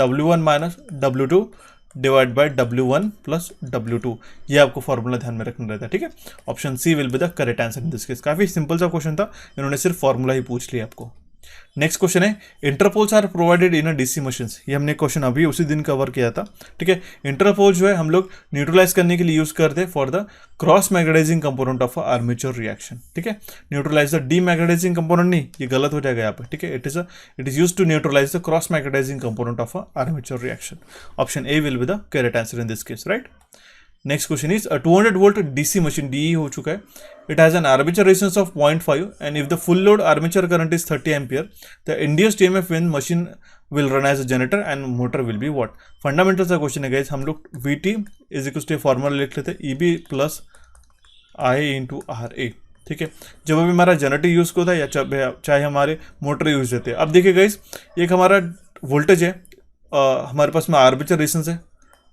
W1 minus W2 divide by W1 plus W2। ये आपको फॉर्मूला ध्यान में रखना रहता है। ठीक है, option C will be the correct answer in this case. काफी सिंपल सा क्वेश्चन था, इन्होंने सिर्फ फॉर्मूला ही पूछ लिया आपको। नेक्स्ट क्वेश्चन है interpoles are provided in a DC machines. ये हमने क्वेश्चन अभी उसी दिन कवर किया था। ठीक है, इंटरपोल जो है हम लोग न्यूट्रलाइज करने के लिए यूज करते हैं for the cross magnetising component of armature reaction. ठीक है, न्यूट्रलाइज द डीमैग्नेटाइजिंग कंपोनेंट नहीं, ये गलत हो जाएगा यहाँ पे। ठीक है, it is use to neutralise the cross magnetising component of armature reaction. Option A will be the correct answer in this case, right. Next question is a 200 volt DC machine, डीई हो चुका है। It has an armature resistance of 0.5 and if the full load armature current is 30 ampere the induced EMF when machine will run as a generator and motor will be what. Fundamental सा question है guys. हम लोग VT is equal to formula लिख लेते हैं EB plus I into RA। ठीक है, जब अभी हमारा जनरेटर यूज होता है या चाहे हमारे मोटर यूज होते हैं। अब देखिए गाइस, एक हमारा वोल्टेज है, हमारे पास में आर्मेचर रेजिस्टेंस है,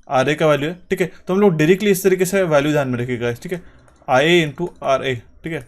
RA का वैल्यू है। ठीक है, तो हम लोग डायरेक्टली इस तरीके से वैल्यू ध्यान में रखिएगा। ठीक है, IA इंटू RA। ठीक है,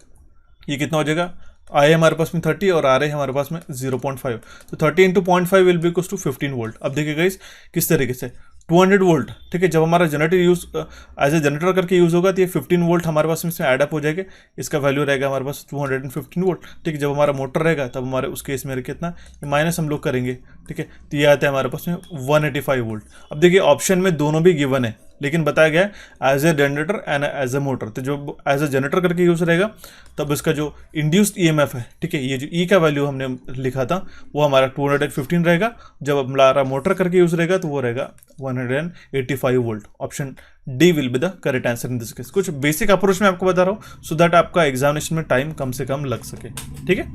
ये कितना हो जाएगा, IA हमारे पास में 30 और RA हमारे पास में 0.5, तो 30 into 0.5 will be equal to 15 volt. अब देखिए गाइस किस तरीके से 200 वोल्ट, ठीक है, जब हमारा generator use as a generator करके यूज़ होगा तो ये 15 वोल्ट हमारे पास इसमें एडअप हो जाएगा, इसका वैल्यू रहेगा हमारे पास 215 वोल्ट, ठीक है। जब हमारा मोटर रहेगा तब हमारे उस केस में कितना ये माइनस हम लोग करेंगे, ठीक है, तो ये आता है हमारे पास में 185 वोल्ट। अब देखिए ऑप्शन में दोनों भी गिवन है, लेकिन बताया गया है as a generator and as a motor, तो जो एज ए जनरेटर करके यूज़ रहेगा तब इसका जो इंड्यूस्ड ईएमएफ है, ठीक है, ये जो ई का वैल्यू हमने लिखा था वो हमारा 215 रहेगा, जब हमारा मोटर करके यूज़ रहेगा तो वो रहेगा 185 volt. Option D will be the correct answer in this case. कुछ बेसिक अप्रोच में आपको बता रहा हूँ सो दैट आपका एग्जामिनेशन में टाइम कम से कम लग सके, ठीक है।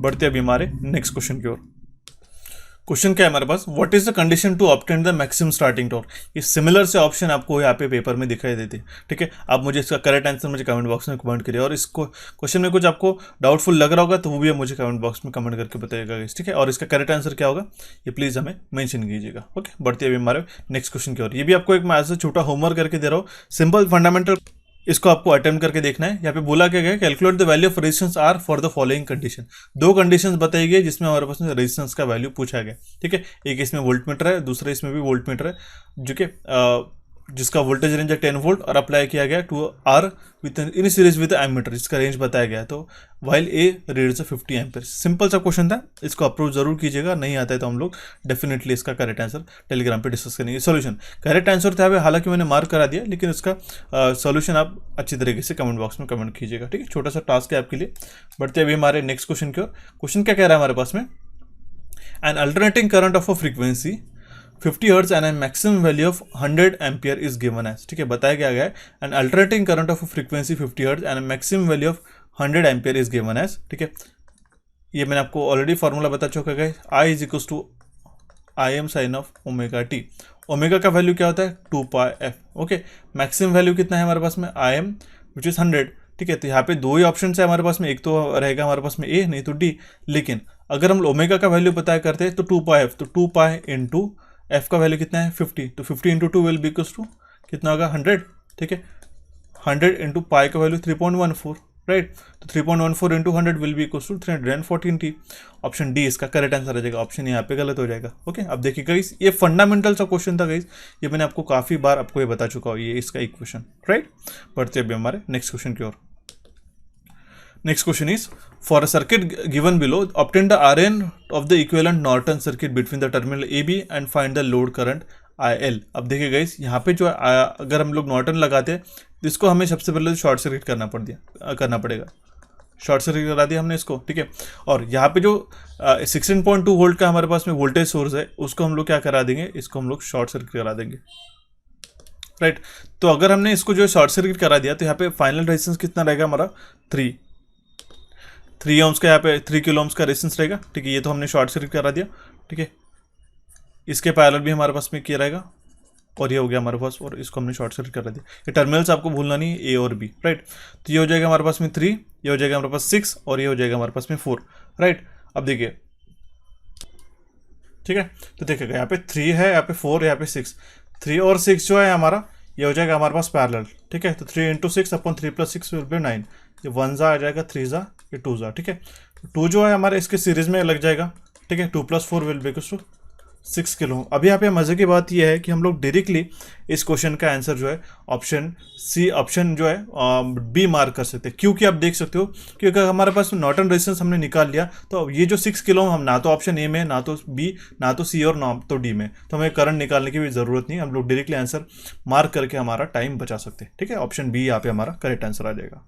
बढ़ते अभी हमारे नेक्स्ट क्वेश्चन की ओर। क्वेश्चन क्या है हमारे पास, what is the condition to obtain the maximum starting torque. ये सिमिलर से ऑप्शन आपको यहाँ पे पेपर में दिखाई देते हैं, ठीक है। आप मुझे इसका करेक्ट आंसर मुझे कमेंट बॉक्स में कमेंट करिए, और इसको क्वेश्चन में कुछ आपको डाउटफुल लग रहा होगा तो वो भी आप मुझे कमेंट बॉक्स में कमेंट करके बताइएगा, ठीक है। और इसका करेक्ट आंसर क्या होगा ये प्लीज़ हमें मेंशन कीजिएगा, ओके। बढ़ते अभी हमारे नेक्स्ट क्वेश्चन की ओर। ये भी आपको एक मैं ऐसा छोटा होमवर्क करके दे रहा हूँ, सिंपल फंडामेंटल, इसको आपको अटेम्प्ट करके देखना है। यहाँ पे बोला क्या गया, calculate the value of resistance R for the following condition. दो कंडीशंस बताई गई जिसमें हमारे पास रेजिस्टेंस का वैल्यू पूछा गया, ठीक है। एक इसमें वोल्ट मीटर है, दूसरे इसमें भी वोल्ट मीटर है, जो कि जिसका वोल्टेज रेंज है 10 वोल्ट और अप्लाई किया गया to R with in series with ammeter, जिसका रेंज बताया गया। तो while A reads 50 ampere. Simple सा क्वेश्चन था, इसको अप्रूव जरूर कीजिएगा, नहीं आता है तो हम लोग डेफिनेटली इसका करेक्ट आंसर टेलीग्राम पे डिस्कस करेंगे। सॉल्यूशन करेक्ट आंसर था, हालांकि मैंने मार्क करा दिया, लेकिन इसका सॉल्यूशन आप अच्छी तरीके से कमेंट बॉक्स में कमेंट कीजिएगा, ठीक है। छोटा सा टास्क है आपके लिए। बढ़ते अभी हमारे नेक्स्ट क्वेश्चन की ओर। क्वेश्चन क्या कह रहा है हमारे पास में, an alternating current of a frequency 50 hertz and an maximum value of 100 ampere is given as, ठीक है। बताया गया है an alternating current of frequency 50 hertz and maximum value of 100 ampere is given as, ठीक है। ये मैंने आपको ऑलरेडी फॉर्मूला बता चुका है, I is equals to I m sine of omega t. Omega का वैल्यू क्या होता है 2 pi f, okay. Maximum value कितना है हमारे पास में आई एम विच इज 100, ठीक है। तो यहाँ पे दो ही ऑप्शन है हमारे पास में, एक तो रहेगा हमारे पास में ए, नहीं तो डी। लेकिन अगर हम ओमेगा का वैल्यू पता करते हैं तो 2 पाई एफ, तो 2 पाई इंटू एफ का वैल्यू कितना है 50, तो 50 into 2 will be equals to कितना होगा 100, ठीक है। 100 इंटू पाई का वैल्यू 3.14, राइट। तो 3.14 into 100 will be equals to 314 T. Option D इसका करेक्ट आंसर आ जाएगा, ऑप्शन यहाँ पे गलत हो जाएगा, ओके। अब देखिए गाइस, ये फंडामेंटल सा क्वेश्चन था गाइस, ये मैंने आपको काफ़ी बार आपको ये बता चुका हूँ, ये इसका इक्वेशन, राइट। बढ़ते अभी हमारे नेक्स्ट क्वेश्चन की ओर। Next question is, for a circuit given below, obtain the RN of the equivalent Norton circuit between the terminal AB and find the load current IL। अब देखिए गाइस, यहाँ पे जो अगर हम लोग नॉर्टन लगाते हैं तो इसको हमें सबसे पहले शॉर्ट सर्किट करना पड़ेगा। शॉर्ट सर्किट करा दिया हमने इसको, ठीक है। और यहाँ पे जो 16.2 वोल्ट का हमारे पास में वोल्टेज सोर्स है उसको हम लोग क्या करा देंगे, इसको हम लोग शॉर्ट सर्किट करा देंगे, राइट। तो अगर हमने इसको जो शॉर्ट सर्किट करा दिया तो यहाँ पे फाइनल रेजिस्टेंस कितना रहेगा हमारा 3 ओम्स का, यहाँ पे 3 किलो ओम्स का रेजिस्टेंस रहेगा, ठीक है। ये तो हमने शॉर्ट सर्किट करा दिया, ठीक है। इसके पैरेलल भी हमारे पास में किया रहेगा, और ये हो गया हमारे पास, और इसको हमने शॉर्ट सर्किट करा दिया। ये टर्मिनल्स आपको भूलना नहीं, ए और बी, राइट। तो ये हो जाएगा हमारे पास में 3, ये हो जाएगा हमारे पास 6, और ये हो जाएगा हमारे पास में 4, राइट। अब देखिए, ठीक है, तो देखिएगा यहाँ पे 3 है, यहाँ पे 4, यहाँ पे 6, 3 और 6 जो है हमारा ये हो जाएगा हमारे पास पैरेलल, ठीक है। तो 3 into 6 upon 3 plus 6 will be 9, ये 1 जा आ जाएगा, 3 जा, ये 2 जा, ठीक है। 2 जो है हमारे इसके सीरीज में लग जाएगा, ठीक है। 2 + 4 will be equals to 6 kilo. अभी यहाँ पे मजे की बात यह है कि हम लोग डायरेक्टली इस क्वेश्चन का आंसर जो है ऑप्शन सी, ऑप्शन जो है बी मार्क कर सकते हैं, क्योंकि आप देख सकते हो कि अगर हमारे पास नॉर्टन रेजिस्टेंस हमने निकाल लिया तो ये जो 6 किलो हम ना तो ऑप्शन ए में, ना तो बी, ना तो सी और ना तो डी में, तो हमें करंट निकालने की भी जरूरत नहीं, हम लोग डायरेक्टली आंसर मार्क करके हमारा टाइम बचा सकते हैं, ठीक है। ऑप्शन बी यहाँ पे हमारा करेक्ट आंसर आ जाएगा,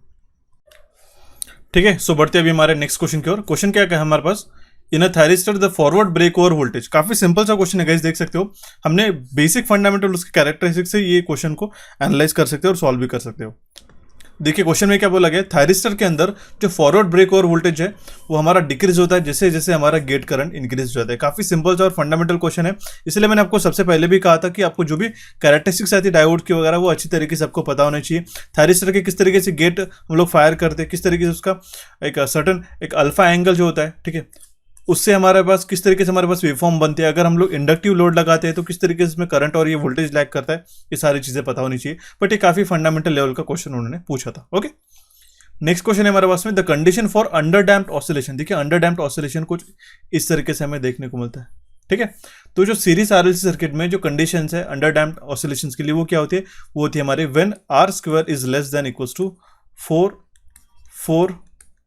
ठीक है। सो बढ़ते अभी हमारे नेक्स्ट क्वेश्चन की ओर। क्वेश्चन क्या है हमारे पास, in a thyristor the forward break over voltage. काफी सिंपल सा क्वेश्चन है गाइस, देख सकते हो हमने बेसिक फंडामेंटल उसके कैरेक्टरिस्टिक्स से ये क्वेश्चन को एनालाइज कर सकते हो और सॉल्व भी कर सकते हो। देखिए क्वेश्चन में क्या बोला गया, थायरिस्टर के अंदर जो फॉरवर्ड ब्रेक ओवर वोल्टेज है वो हमारा डिक्रीज होता है जैसे जैसे हमारा गेट करंट इंक्रीज हो जाता है। काफी सिंपल सा और फंडामेंटल क्वेश्चन है, इसलिए मैंने आपको सबसे पहले भी कहा था कि आपको जो भी कैरेक्टरिस्टिक्स आती है डायोड की वगैरह वो अच्छी तरीके से आपको पता होना चाहिए। थायरिस्टर के किस तरीके से गेट हम लोग फायर करते हैं, किस तरीके से उसका एक सर्टन एक अल्फा एंगल जो होता है, ठीक है, उससे हमारे पास किस तरीके से हमारे पास वेवफॉर्म बनते हैं। अगर हम लोग इंडक्टिव लोड लगाते हैं तो किस तरीके से इसमें करंट और ये वोल्टेज लैग करता है, ये सारी चीजें पता होनी चाहिए। बट ये काफी फंडामेंटल लेवल का क्वेश्चन उन्होंने पूछा था, ओके। नेक्स्ट क्वेश्चन है हमारे पास में, the condition for under damped oscillation. देखिए अंडर डैम्प्ड ऑसिलेशन कुछ इस तरीके से हमें देखने को मिलता है, ठीक है। तो जो सीरीज आरएलसी सर्किट में जो कंडीशंस है अंडर डैम्प्ड ऑसिलेशंस के लिए वो क्या होती है, वो होती है हमारे when R square is less than equals to 4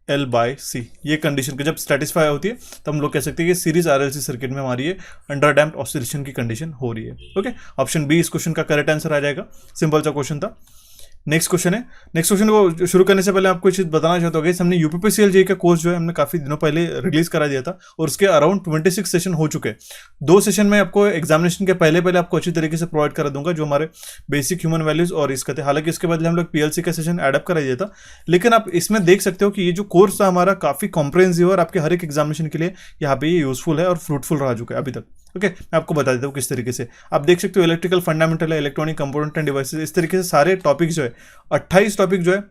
L by C. ये कंडीशन के जब सेटिस्फाई होती है तो हम लोग कह सकते हैं कि सीरीज आरएलसी सर्किट में हमारी ये अंडर डैम्प्ड ऑसिलेशन की कंडीशन हो रही है। ओके, ऑप्शन बी इस क्वेश्चन का करेक्ट आंसर आ जाएगा। सिंपल सा क्वेश्चन था। नेक्स्ट क्वेश्चन है। नेक्स्ट क्वेश्चन को शुरू करने से पहले आपको एक चीज बताना चाहता हूँ, हमने यूपीपीसीएल जेईई का कोर्स जो है हमने काफी दिनों पहले रिलीज करा दिया था और उसके अराउंड 26 सेशन हो चुके हैं। 2 सेशन में आपको एग्जामिनेशन के पहले आपको अच्छी तरीके से प्रोवाइड करा दूंगा जो हमारे बेसिक ह्यूमन वैल्यूज और इसका थे। हालांकि इसके बदले हम लोग पीएलसी का सेशन एडअप करा दिया था, लेकिन आप इसमें देख सकते हो कि ये जो कोर्स था हमारा काफी कॉम्प्रिहेंसिव है और आपके हर एक एग्जामिनेशन के लिए यहाँ पे ये यूजफुल है और फ्रूटफुल रह चुका है अभी तक। ओके, मैं आपको बता देता हूँ किस तरीके से। आप देख सकते हो इलेक्ट्रिकल फंडामेंटल है, इलेक्ट्रॉनिक कंपोनेंट एंड डिवाइसेस, इस तरीके से सारे टॉपिक जो है 28 टॉपिक जो है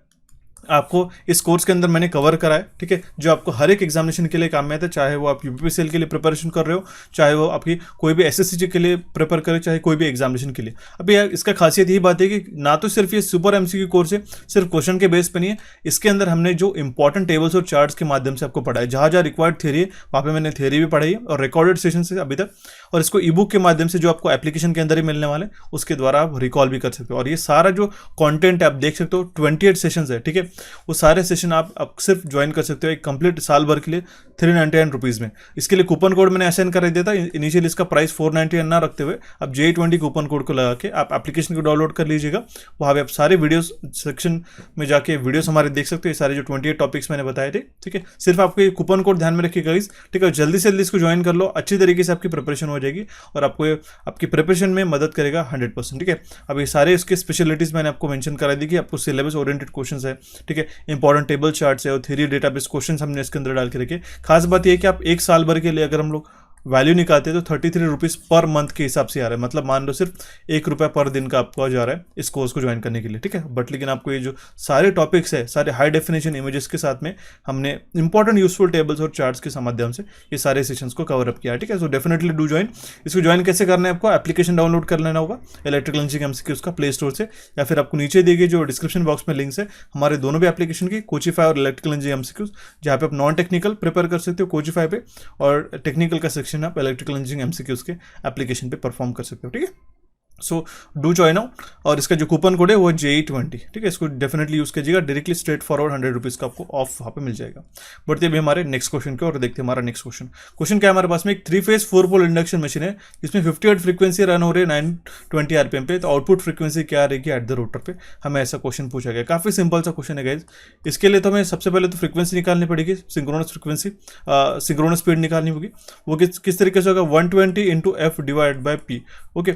आपको इस कोर्स के अंदर मैंने कवर करा है। ठीक है, जो आपको हर एक एग्जामिनेशन के लिए काम में आता है, चाहे वो आप यूपीपीसीएल के लिए प्रिपरेशन कर रहे हो, चाहे वो आपकी कोई भी एसएससी के लिए प्रिपेयर करे, चाहे कोई भी एग्जामिनेशन के लिए। अभी इसका खासियत यही बात है कि ना तो सिर्फ ये सुपर एमसीक्यू कोर्स है, सिर्फ क्वेश्चन के बेस पे नहीं है, इसके अंदर हमने जो इंपॉर्टेंट टेबल्स और चार्ट्स के माध्यम से आपको पढ़ा है। जहाँ जहाँ रिक्वायर्ड थ्योरी है वहाँ पे मैंने थ्योरी भी पढ़ाई है और रिकॉर्डेड सेशन से अभी तक, और इसको ई बुक के माध्यम से जो आपको एप्लीकेशन के अंदर ही मिलने वाले उसके द्वारा आप रिकॉल भी कर सकते हो। और ये सारा जो कॉन्टेंट है आप देख सकते हो 28 सेशन है। ठीक है, वो सारे सेशन आप सिर्फ ज्वाइन कर सकते हो एक कंप्लीट साल भर के लिए 399 रुपीज़ में। इसके लिए कूपन कोड मैंने असाइन कर दिया था। इनिशियली इसका प्राइस 499 ना रखते हुए अब J20 कूपन कोड को लगा के आप एप्लीकेशन को डाउनलोड कर लीजिएगा। वहाँ पे आप सारे वीडियोस सेक्शन में जाके वीडियोस हमारे देख सकते हो। ये सारे जो 28 टॉपिक्स मैंने बताए थे। ठीक है, सिर्फ आपको ये कूपन कोड ध्यान में रखिएगा गाइस। ठीक है, जल्दी से जल्दी इसको ज्वाइन कर लो, अच्छी तरीके से आपकी प्रिपरेशन हो जाएगी और आपको आपकी प्रिपरेशन में मदद करेगा 100%। ठीक है, अब ये सारे इसके स्पेशलिटीज मैंने आपको मेंशन करा दी कि आपको सिलेबस ओरिएंटेड क्वेश्चंस है। ठीक है, इंपॉर्टेंट टेबल चार्ट्स है और थ्योरी डेटाबेस क्वेश्चंस हमने इसके अंदर डाल के रखे। खास बात यह है कि आप एक साल भर के लिए अगर हम लोग वैल्यू निकालते हैं तो 33 रुपीज़ पर मंथ के हिसाब से आ रहा है। मतलब मान लो सिर्फ ₹1 पर दिन का आपको जा रहा है इस कोर्स को ज्वाइन करने के लिए। ठीक है, बट लेकिन आपको ये जो सारे टॉपिक्स है, सारे हाई डेफिनेशन इमेजेस के साथ में हमने इंपॉर्टेंट यूजफुल टेबल्स और चार्ट्स के माध्यम से ये सारे सेशंस को कवर अप किया है। ठीक है, सो डेफिनेटली डू ज्वाइन। इसको ज्वाइन कैसे करना है, आपको एप्लीकेशन डाउनलोड कर लेना होगा इलेक्ट्रिकल इंजीनियरिंग एमसीक्यूज का प्ले स्टोर से, या फिर आपको नीचे दी गई जो डिस्क्रिप्शन बॉक्स में लिंक्स है हमारे दोनों भी एप्लीकेशन की, कोचिफाई और इलेक्ट्रिकल इंजीनियरिंग एमसीक्यूज, जहाँ पे आप नॉन टेक्निकल प्रिपेयर कर सकते हो कोचिफाई पे, और टेक्निकल का सेक्शन आप इलेक्ट्रिकल इंजीनियरिंग एमसीक्यूज के एप्लीकेशन पे परफॉर्म कर सकते हो। ठीक है, सो डू जॉइन आउट। और इसका जो कूपन कोड है वो J20। ठीक है, इसको डेफिनेटली यूज कीजिएगा, डायरेक्टली स्ट्रेट फॉरवर्ड 100 रुपीज़ का आपको ऑफ वहाँ पे मिल जाएगा। बढ़ते अभी हमारे नेक्स्ट क्वेश्चन के और देखते हैं हमारा नेक्स्ट क्वेश्चन क्या है हमारे पास में। एक 3 फेज 4 पोल इंडक्शन मशीन है जिसमें 50 हर्ट्ज फ्रीक्वेंसी रन हो रही है 920 आरपीएम पे। तो आउटपुट फ्रीक्वेंसी क्या रहेगी एट द रोटर पे, हमें ऐसा क्वेश्चन पूछा गया। काफी सिंपल सा क्वेश्चन है गाइज। इसके लिए तो हमें सबसे पहले तो फ्रीक्वेंसी निकालनी पड़ेगी, सिंक्रोनस फ्रीक्वेंसी, सिंक्रोनस स्पीड निकालनी होगी। वो किस तरीके से होगा, 120 × F divide by P। Okay,